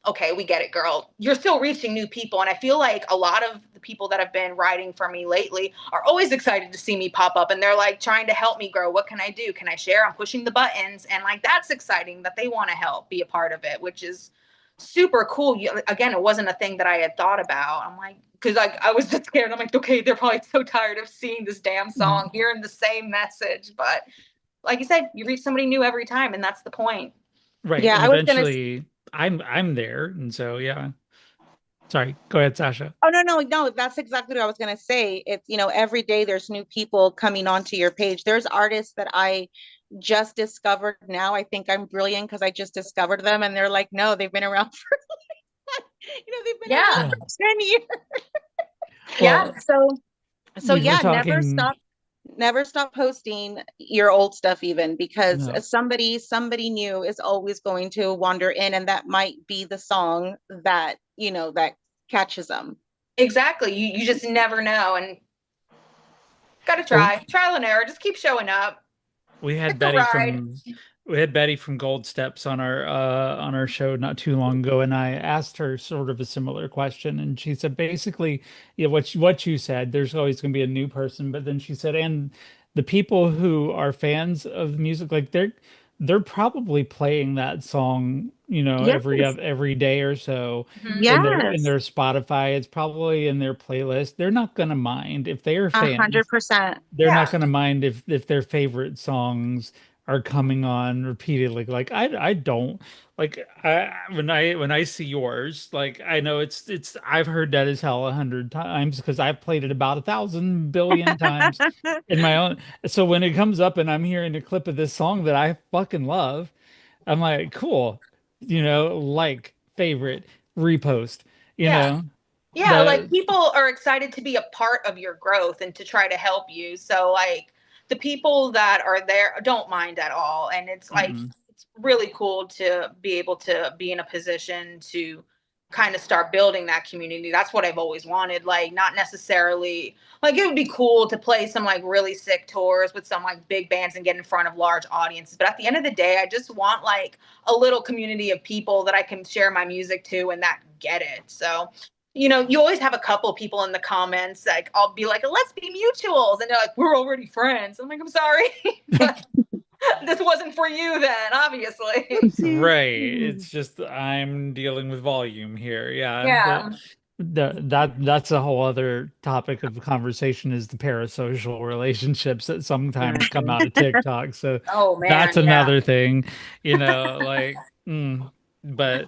okay, we get it, girl. You're still reaching new people. And I feel like a lot of the people that have been writing for me lately are always excited to see me pop up, and they're like trying to help me grow. What can I do? Can I share? I'm pushing the buttons. And like, that's exciting that they want to help be a part of it, which is super cool. Again, it wasn't a thing that I had thought about. I'm like, because I was just scared. I'm like, okay, they're probably so tired of seeing this damn song, hearing the same message. But like you said, you reach somebody new every time, and that's the point. Right. Yeah, And I was gonna. eventually I'm there. And so, yeah. Sorry. Go ahead, Sasha. Oh, no. That's exactly what I was gonna say. It's, every day there's new people coming onto your page. There's artists that I just discovered now. I think I'm brilliant because I just discovered them, and they're like, no, they've been around for they've been around Yeah. Yeah. for 10 years. Yeah. Well, So we were yeah, talking. never stop posting your old stuff, even because No. somebody new is always going to wander in, and that might be the song that that catches them. Exactly. You just never know. And gotta Well, try. Trial and error. Just keep showing up. we had It's a Betty ride. from Gold Steps on our show not too long ago, and I asked her sort of a similar question, and she said basically, yeah, what you said. There's always going to be a new person, but then she said, and the people who are fans of music, like they're probably playing that song, Yes, every day or so Mhm. in their yes, Spotify. It's probably in their playlist. They're not going to mind if they are a fans. hundred percent. They're not Yeah. going to mind if their favorite songs are coming on repeatedly. Like I don't like when I see yours, like I know it's I've heard that as hell 100 times because I've played it about 1,000 billion times in my own. So when it comes up and I'm hearing a clip of this song that I fucking love, I'm like, cool, like, favorite, repost, you Yeah. know Yeah, like the people are excited to be a part of your growth and to try to help you. So like the people that are there don't mind at all. And it's like mm-mm. it's really cool to be able to be in a position to kind of start building that community. That's what I've always wanted. Like not necessarily like it would be cool to play some like really sick tours with some like big bands and get in front of large audiences. But at the end of the day, I just want like a little community of people that I can share my music to and that get it. So you always have a couple people in the comments like I'll be like, let's be mutuals, and they're like, we're already friends. I'm like, I'm sorry, but this wasn't for you then, obviously. Right. It's just I'm dealing with volume here. Yeah. Yeah, That's a whole other topic of conversation is the parasocial relationships that sometimes come Mhm. out of TikTok. So oh that's man, yeah, another thing, like but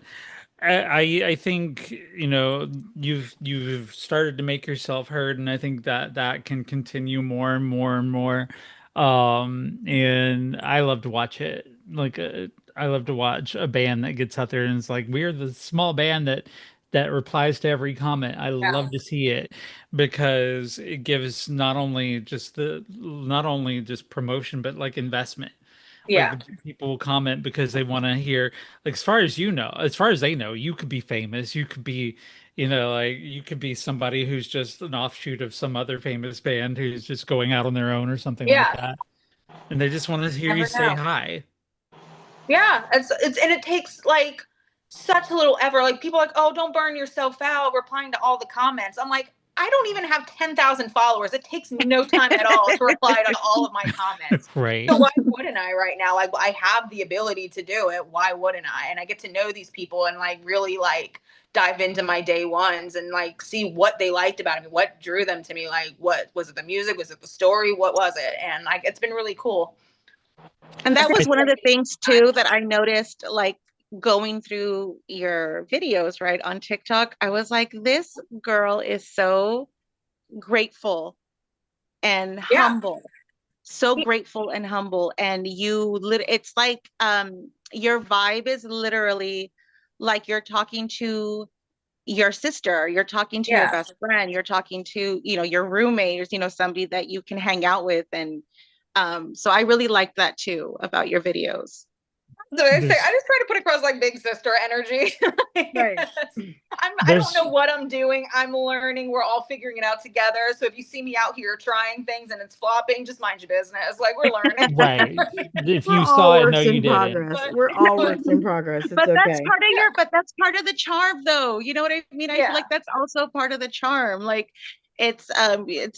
I think, you've started to make yourself heard, and I think that that can continue more and more and more. And I love to watch it. I love to watch a band that gets out there and it's like, we're the small band that replies to every comment. I yeah, love to see it because it gives not only just promotion, but like investment. Like yeah, the people will comment because they want to hear, like, as far as they know, you could be famous. You could be, like you could be somebody who's just an offshoot of some other famous band who's just going out on their own or something like yeah. that. And they just want to hear you Never say know. hi. Yeah, it's and it takes like such a little effort. Like people are like, oh, don't burn yourself out replying to all the comments. I'm like, I don't even have 10,000 followers. It takes no time at all to reply to all of my comments. So Right. why wouldn't I right now? Like I have the ability to do it. Why wouldn't I? And I get to know these people and like really like dive into my day ones and like see what they liked about me, what drew them to me. Like what was it, the music? Was it the story? What was it? And like it's been really cool. And I that think was I one of the things time. too that I noticed, like going through your videos, right, on TikTok. I was like, this girl is so grateful and Yeah. humble. so grateful and humble. And it's like your vibe is literally like you're talking to your sister, you're talking to your Yeah. best friend, you're talking to, your roommate, or, somebody that you can hang out with. And so I really like that too about your videos. So I say There's I just try to put across like big sister energy. Right. I don't know what I'm doing. I'm learning. We're all figuring it out together. So if you see me out here trying things and it's flopping, just mind your business. Like we're learning. right. If We're you all saw it, no, works you in didn't. progress. We're all works in progress. It's okay. But that's part of the charm though. You know what I mean? I feel Yeah. like that's also part of the charm. Like it's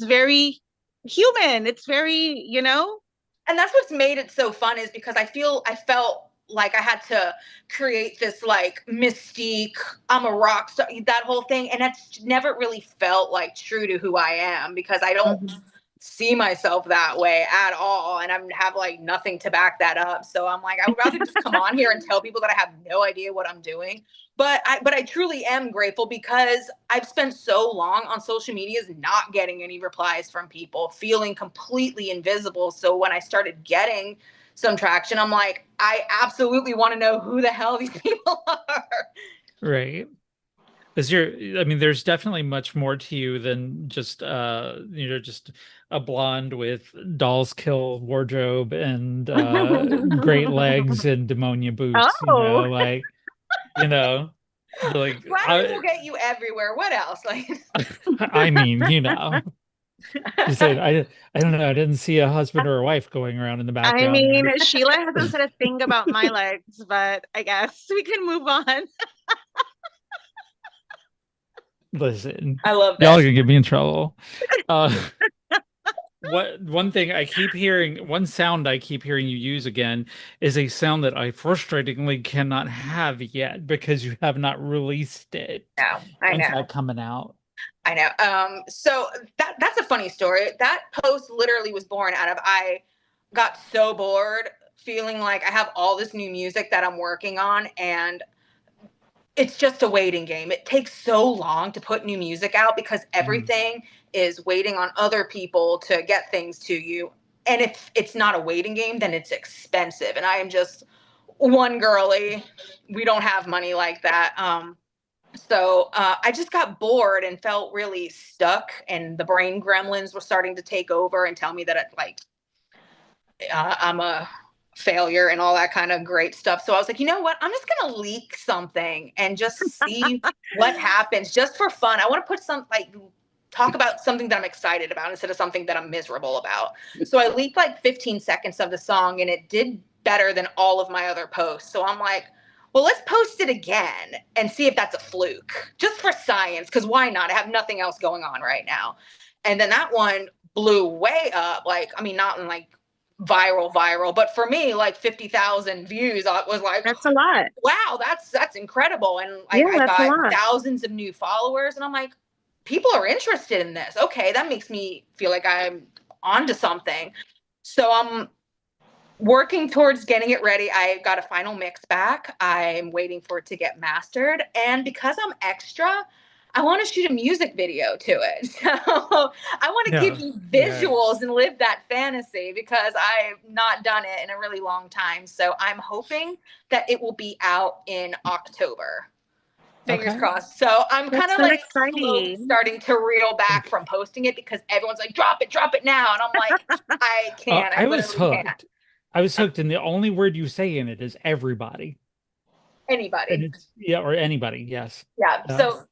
very human. It's very, And that's what's made it so fun is because I felt like I had to create this like mystique. I'm a rock star, that whole thing. And that's never really felt like true to who I am because I don't see myself that way at all. And I have like nothing to back that up. So I'm like, I would rather just come on here and tell people that I have no idea what I'm doing. But I truly am grateful because I've spent so long on social medias not getting any replies from people, feeling completely invisible. So when I started getting some traction, I'm like, I absolutely want to know who the hell these people are. Right. I mean, there's definitely much more to you than just just a blonde with dolls kill wardrobe and great legs and demonia boots, Oh, like, like Flattery will get you everywhere. What else? Like, I mean, just saying, I don't know, I didn't see a husband or a wife going around in the I background. mean, Sheila hasn't said a thing about my legs, but I guess we can move on. Listen, I love y'all are that. gonna get me in trouble. Uh, one thing I keep hearing, one sound I keep hearing you use again is a sound that I frustratingly cannot have yet because you have not released it. No, I When's know. that coming out? I know. So that's a funny story. That post literally was born out of I got so bored feeling like I have all this new music that I'm working on and it's just a waiting game. It takes so long to put new music out because everything is waiting on other people to get things to you. And if it's not a waiting game, then it's expensive. And I am just one girly. We don't have money like that. So I just got bored and felt really stuck, and the brain gremlins were starting to take over and tell me that I'm a failure and all that kind of great stuff. So I was like, you know what? I'm just gonna leak something and just see what happens, just for fun. I want to put talk about something that I'm excited about instead of something that I'm miserable about. So I leaked like 15 seconds of the song, and it did better than all of my other posts. So I'm like, well, let's post it again and see if that's a fluke, just for science, because why not? I have nothing else going on right now. And then that one blew way up. Like, I mean, not in like viral, but for me, like 50,000 views, I was like, That's a lot. wow, that's incredible. And Yeah, I that's a got lot. thousands of new followers, and I'm like, people are interested in this. Okay, that makes me feel like I'm onto something. So I'm working towards getting it ready. I got a final mix back. I'm waiting for it to get mastered. And because I'm extra, I want to shoot a music video to it. So I want to Yeah. give you visuals and live that fantasy because I've not done it in a really long time. So I'm hoping that it will be out in October. Fingers Okay. crossed. So I'm kind of so like exciting. starting to reel back from posting it because everyone's like, drop it now. And I'm like, I can't. I I was literally can't. hooked. I was hooked, and the only word you say in it is everybody. And Anybody. it's or anybody, yes. Yeah. So,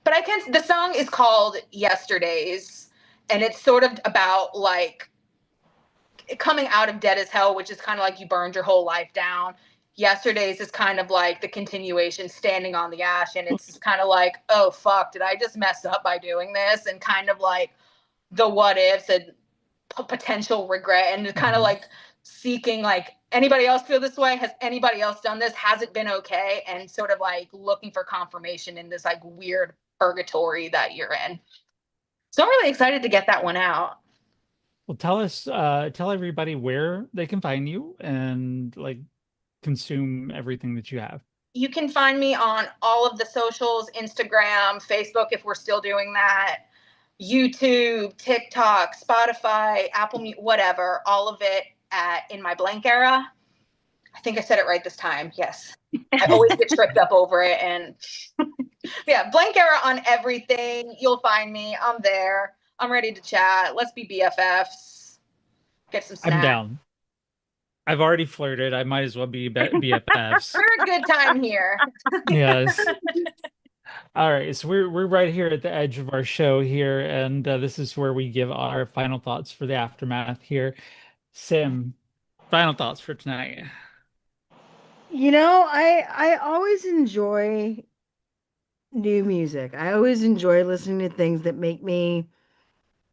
but I can't. The song is called Yesterdays, and it's sort of about like coming out of dead as hell, which is kind of like you burned your whole life down. Yesterdays is kind of like the continuation, standing on the ash, and it's kind of like, oh fuck, did I just mess up by doing this? And kind of like the what ifs and potential regret, and kind of like seeking like, anybody else feel this way? Has anybody else done this? Has it been okay? And sort of like looking for confirmation in this like weird purgatory that you're in. So I'm really excited to get that one out. Well, tell everybody where they can find you and like consume everything that you have. You can find me on all of the socials, Instagram, Facebook, if we're still doing that. YouTube, TikTok, Spotify, Apple Music, whatever, all of it in my blank era. I think I said it right this time. Yes. I always get tripped up over it. And yeah, blank era on everything. You'll find me. I'm there. I'm ready to chat. Let's be BFFs. Get some snacks. I'm down. I've already flirted. I might as well be BFFs. We're a good time here. Yes. All right, so we're right here at the edge of our show here, and this is where we give our final thoughts for the aftermath here. Sim, final thoughts for tonight. I always enjoy new music. I always enjoy listening to things that make me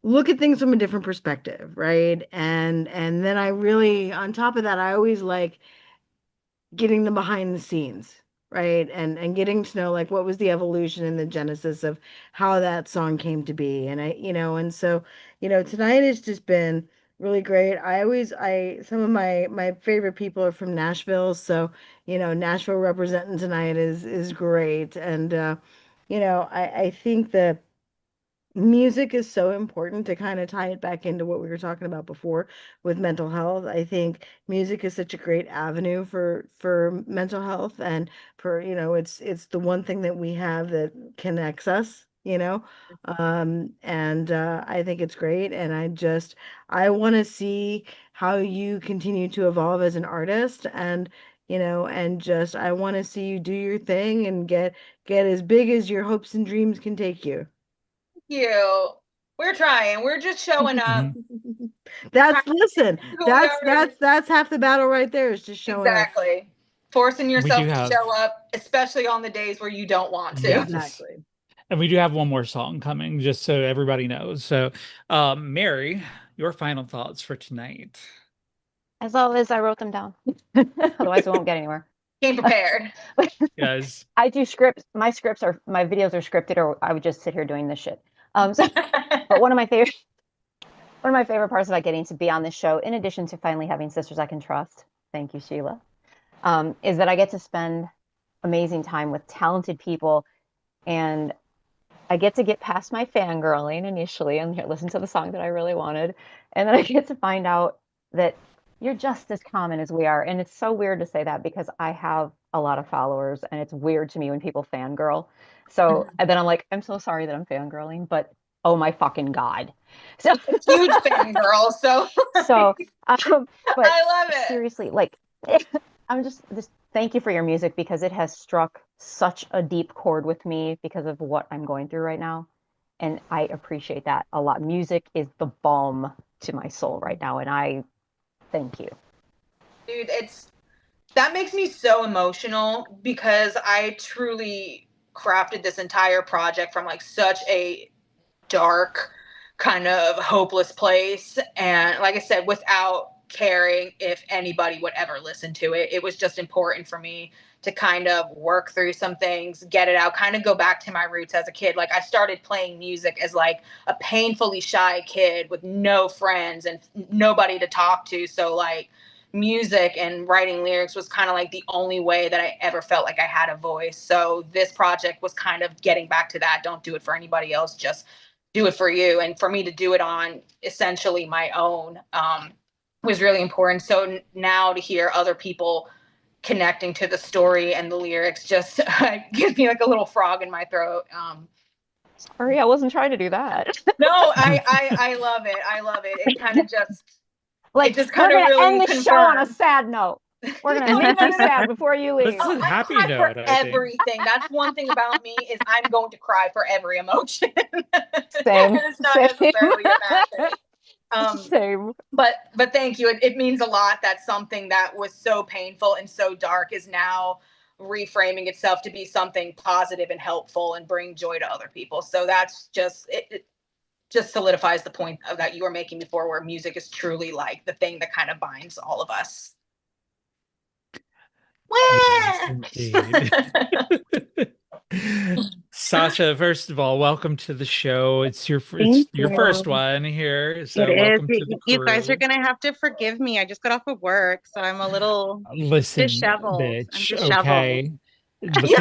look at things from a different perspective, right? And then I really, on top of that, I always like getting the behind the scenes, right? And getting to know like what was the evolution and the genesis of how that song came to be. And and so, tonight has just been really great. I some of my favorite people are from Nashville, so Nashville representing tonight is great. And I think that music is so important to kind of tie it back into what we were talking about before with mental health. I think music is such a great avenue for mental health, and for it's the one thing that we have that connects us, and I think it's great. And I want to see how you continue to evolve as an artist, and and just I want to see you do your thing and get as big as your hopes and dreams can take you. You. We're trying. We're just showing up. Listen, that's half the battle right there, is just showing up. Exactly. Forcing We yourself do to have, show up, especially on the days where you don't want to. yes. Exactly. And we do have one more song coming, just so everybody knows. So, Mary, your final thoughts for tonight. As always, I wrote them down. Otherwise, we won't get anywhere. Came prepared. Guys, I do scripts. My videos are scripted, or I would just sit here doing this shit. But one of my favorite parts about getting to be on this show, in addition to finally having sisters I can trust, thank you, Sheila, is that I get to spend amazing time with talented people, and I get to get past my fangirling initially and listen to the song that I really wanted, and then I get to find out that you're just as common as we are. And it's so weird to say that because I have a lot of followers, and it's weird to me when people fangirl. So and then I'm like, I'm so sorry that I'm fangirling, but oh my fucking God. So Huge fangirl. So but I love it. Seriously, like I'm just thank you for your music, because it has struck such a deep chord with me because of what I'm going through right now. And I appreciate that a lot. Music is the balm to my soul right now, and I thank you. Dude, that makes me so emotional, because I truly crafted this entire project from like such a dark, kind of hopeless place. And like I said, without caring if anybody would ever listen to it, it was just important for me to kind of work through some things, get it out, kind of go back to my roots as a kid. Like I started playing music as like a painfully shy kid with no friends and nobody to talk to. So like music and writing lyrics was kind of like the only way that I ever felt like I had a voice. So this project was kind of getting back to that. Don't do it for anybody else, just do it for you. And for me to do it on essentially my own was really important. So now to hear other people connecting to the story and the lyrics just gives me like a little frog in my throat. Sorry, I wasn't trying to do that. No, I love it. I love it. It kind of just like, it just we're kind of gonna really end the confirmed. show on a sad note. We're gonna make you sad before you leave. This is a happy I cry note, for I think. everything. That's one thing about me, is I'm going to cry for every emotion. Same. And it's not necessarily a bad thing. Same. But thank you. It means a lot that something that was so painful and so dark is now reframing itself to be something positive and helpful and bring joy to other people. So that's just it just solidifies the point of that you were making before, where music is truly like the thing that kind of binds all of us. Yes, indeed. Sasha, first of all, welcome to the show. It's your first one here, so welcome to the You guys crew. are gonna have to forgive me. I just got off of work, so I'm a little Listen, disheveled. I'm bitch, disheveled. okay?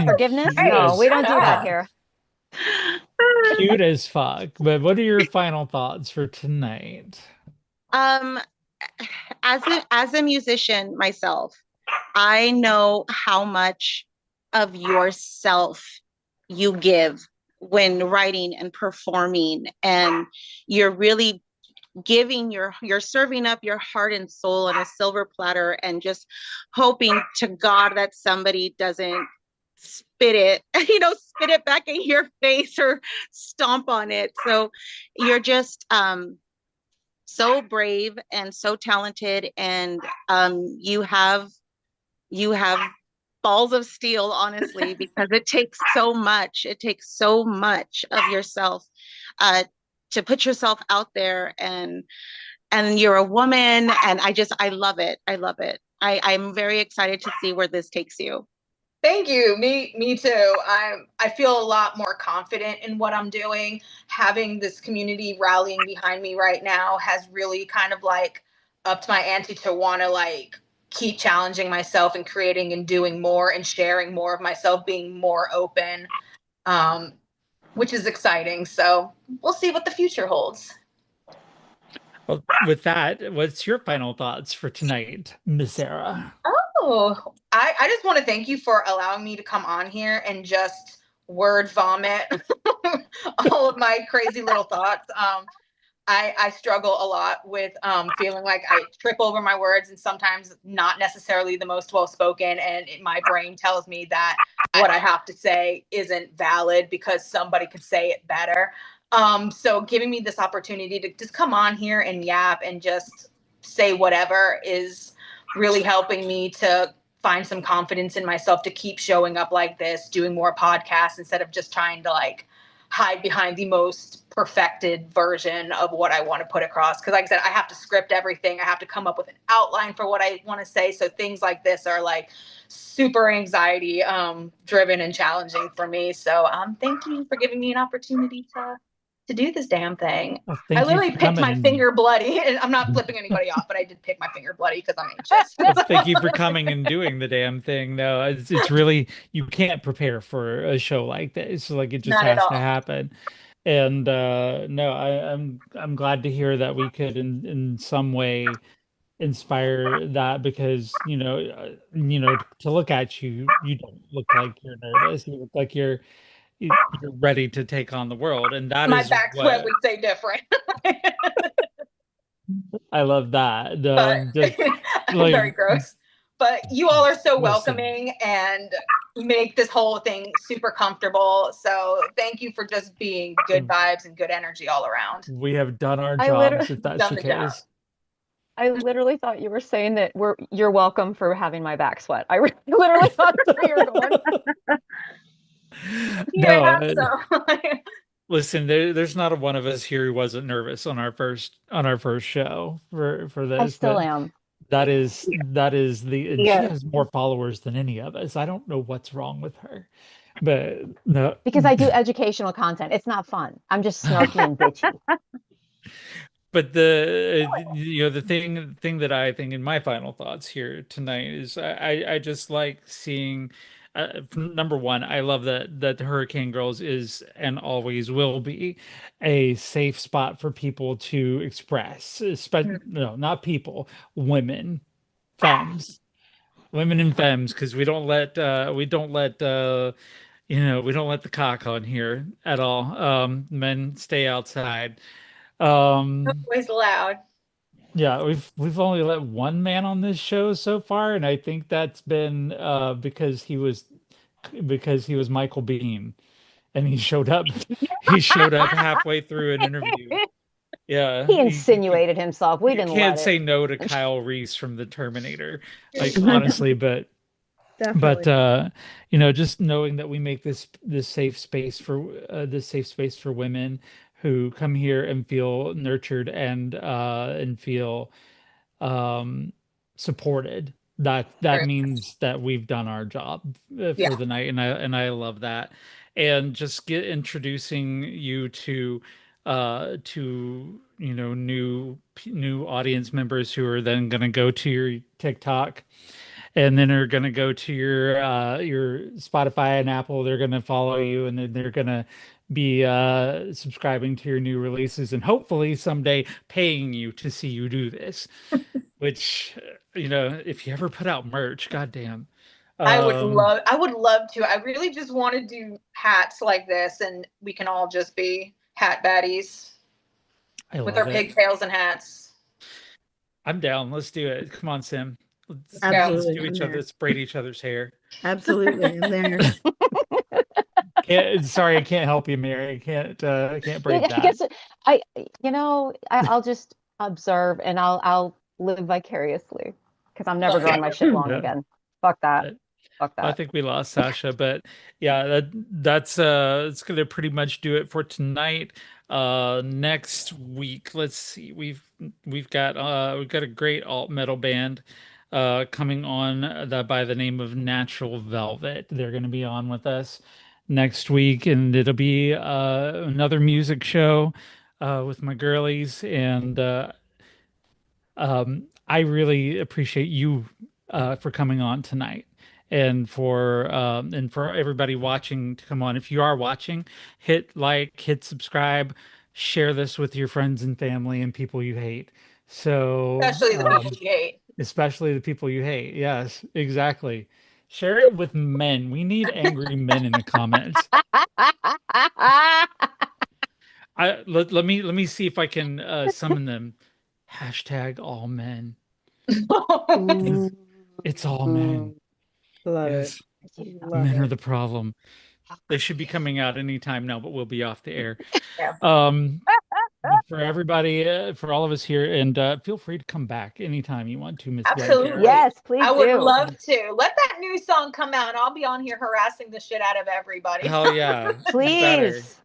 Forgiveness? Hey, No, we don't do shut that up. here. cute as fuck. But what are your final thoughts for tonight? Um, as a musician myself, I know how much of yourself you give when writing and performing, and you're really you're serving up your heart and soul on a silver platter, and just hoping to God that somebody doesn't spit it, spit it back in your face or stomp on it. So you're just so brave and so talented, and you have balls of steel, honestly, because it takes so much of yourself uh, to put yourself out there, and you're a woman, and I love it. I love it. I'm very excited to see where this takes you. Thank you. Me too. I feel a lot more confident in what I'm doing. Having this community rallying behind me right now has really kind of like upped my ante to want to like keep challenging myself and creating and doing more and sharing more of myself, being more open, um, which is exciting. So we'll see what the future holds. Well, with that, what's your final thoughts for tonight, Miss Sarah? Oh, I just want to thank you for allowing me to come on here and just word vomit all of my crazy little thoughts. I struggle a lot with feeling like I trip over my words and sometimes not necessarily the most well spoken. And my brain tells me that what I have to say isn't valid because somebody could say it better. So giving me this opportunity to just come on here and yap and just say whatever is really helping me to find some confidence in myself to keep showing up like this, doing more podcasts instead of just trying to like hide behind the most perfected version of what I want to put across. Because like I said, I have to script everything. I have to come up with an outline for what I want to say. So things like this are like super anxiety driven and challenging for me. So thank you for giving me an opportunity to do this damn thing. Well, I thank you literally for picked coming my and finger bloody, and I'm not flipping anybody off, but I did pick my finger bloody because I'm anxious. well, thank you for coming and doing the damn thing. No, it's really you can't prepare for a show like this. Like it just Not at has to all. happen. And no, I'm glad to hear that we could in some way inspire that because to look at you, you don't look like you're nervous. You look like you're ready to take on the world, and that My is back sweat what would say different, I love that. but Just very like gross. But you all are so listen, welcoming and make this whole thing super comfortable. So thank you for just being good vibes and good energy all around. we have done our I jobs literally if that's Done the the job. case. I literally thought you were saying that you're welcome for having my back sweat. Literally thought that's where you were going. Here, No, have some. listen, there's not a one of us here who wasn't nervous on our first show for I this, still but am that is the and she Yeah. has more followers than any of us. I don't know what's wrong with her, but no. because I do educational content. It's not fun. I'm just snarky and bitchy. But the thing that I think in my final thoughts here tonight is I just like seeing number one, I love that the Hurricane Girls is and always will be a safe spot for people to express, no, not people, women, femmes, women and femmes, because we don't let the cock on here at all. Men stay outside. Um, Always loud. yeah, we've only let one man on this show so far, and I think that's been because he was Michael Bean, and he showed up halfway through an interview. Yeah, He insinuated himself. We you didn't can't let say it. no to Kyle Reese from the Terminator, like honestly, but Definitely. just knowing that we make this safe space for women who come here and feel nurtured and feel um supported, that Right. means that we've done our job Yeah. for the night, and I love that. And just get introducing you to new audience members who are then going to go to your TikTok and then are going to go to your Spotify and Apple. They're going to follow you, and then they're going to be subscribing to your new releases and hopefully someday paying you to see you do this. Which, if you ever put out merch, goddamn. I would love to. I really just want to do hats like this, and we can all just be hat baddies I with love our it. pigtails and hats. I'm down. Let's do it. Come on, Sim. Let's Absolutely, do I'm each other. there. Let's braid each other's hair. Absolutely, I'm there. Sorry, I can't help you, Mary. I can't braid I that. guess I'll just observe and I'll live vicariously because I'm never growing my shit long Yeah. again. Fuck that. But Fuck I that. think we lost Sasha, but yeah, that's it's gonna pretty much do it for tonight. Next week, let's see, we've got a great alt metal band coming on by the name of Natural Velvet. They're gonna be on with us next week, and it'll be another music show with my girlies, and I really appreciate you for coming on tonight, and for everybody watching to come on. If you are watching, hit like, hit subscribe, share this with your friends and family and people you hate. So, Especially the people you hate. especially the people you hate. Yes, exactly. Share it with men. We need angry men in the comments. Let me see if I can summon them. Hashtag all men. It's all men. Love it. Yes, Love men are it. the problem. They should be coming out anytime now, but we'll be off the air. Yeah. For everybody, for all of us here, and feel free to come back anytime you want to, Miss Absolutely. Yes, please I would do. love to. Let that new song come out, and I'll be on here harassing the shit out of everybody. Hell yeah. Please.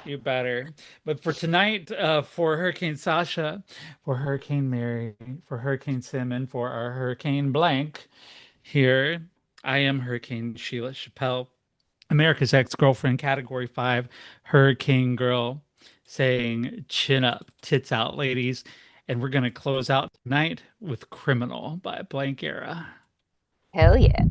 You better. But for tonight, for Hurricane Sasha, for Hurricane Mary, for Hurricane Sim, and for our Hurricane Blank here, I am Hurricane Sheila Chappelle, America's ex-girlfriend, Category 5, Hurricane Girl, saying chin up, tits out, ladies. And we're going to close out tonight with Criminal by Blank Era. Hell yeah.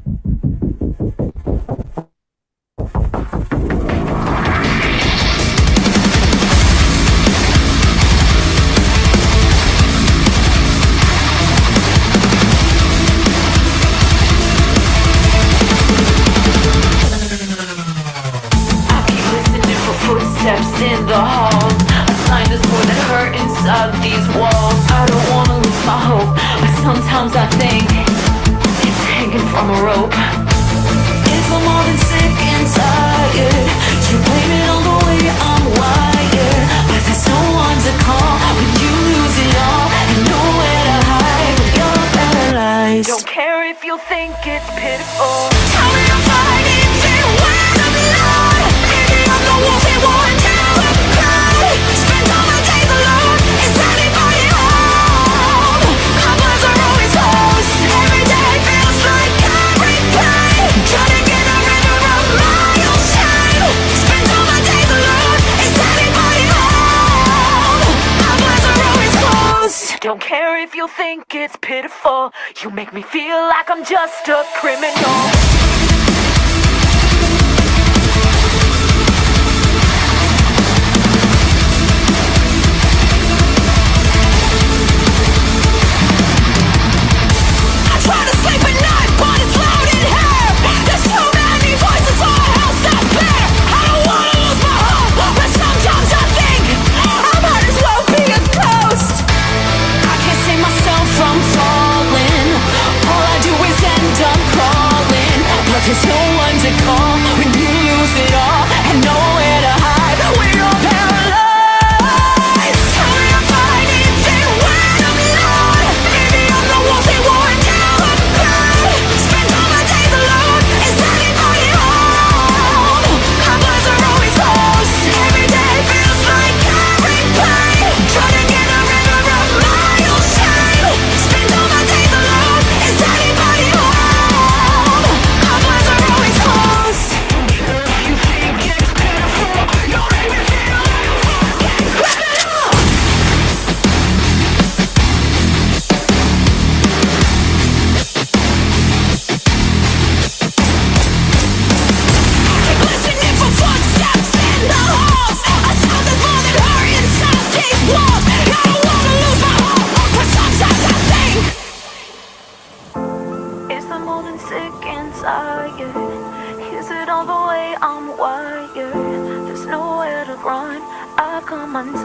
Footsteps in the halls. A sign there's more than hurt inside these walls. I don't wanna lose my hope, but sometimes I think it's hanging from a rope. If I'm more than sick and tired, you blame it on the way I'm wired. But there's no one to call when you lose it all and nowhere to hide when you're paralyzed. Don't care if you think it's pitiful. Tell me I'm fighting when I'm alone. Maybe I'm the wolf they want to cry. Spend all my days alone. Is anybody home? Cobblers are always closed. Every day feels like a replay. Trying to get a river of my own shame. Spend all my days alone. Is anybody home? Cobblers are always closed. Don't care if you think it's pitiful. You make me feel like I'm just a criminal. Try to sleep at night, but it's loud in here. There's too many voices, so I house that bear. I don't wanna lose my hope, but sometimes I think I might as well be a ghost. I can't save myself from falling. All I do is end up crawling. But there's no one to call when you lose it all and nowhere to hide when you're paralyzed. Tell me if I need you when I'm alone. Maybe I'm the wolf they want to cry. Spend all my days alone. Is anybody home? Cobblers are always closed. Every day feels like a replay. Trying to get a river of my own shame. Spend all my days alone. Is anybody home? Cobblers are always closed. You think it's pitiful? undone.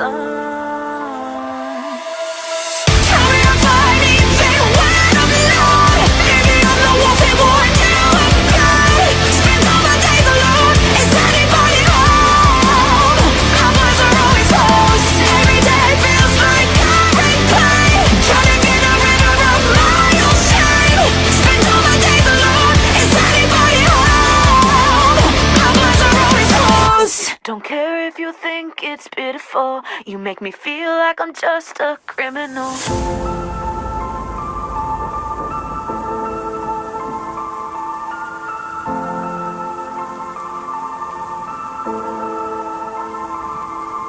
Tell me I'm fine even when I'm not. Maybe I'm the wolf they wore down and cried. Spend all my days alone. Is anybody home? Outlines are always closed. Every day feels like a replay. Drowning in a river of my own shame. Spend all my days alone. Is anybody home? Outlines are always closed. Don't care if you think it's pitiful. You make me feel like I'm just a criminal.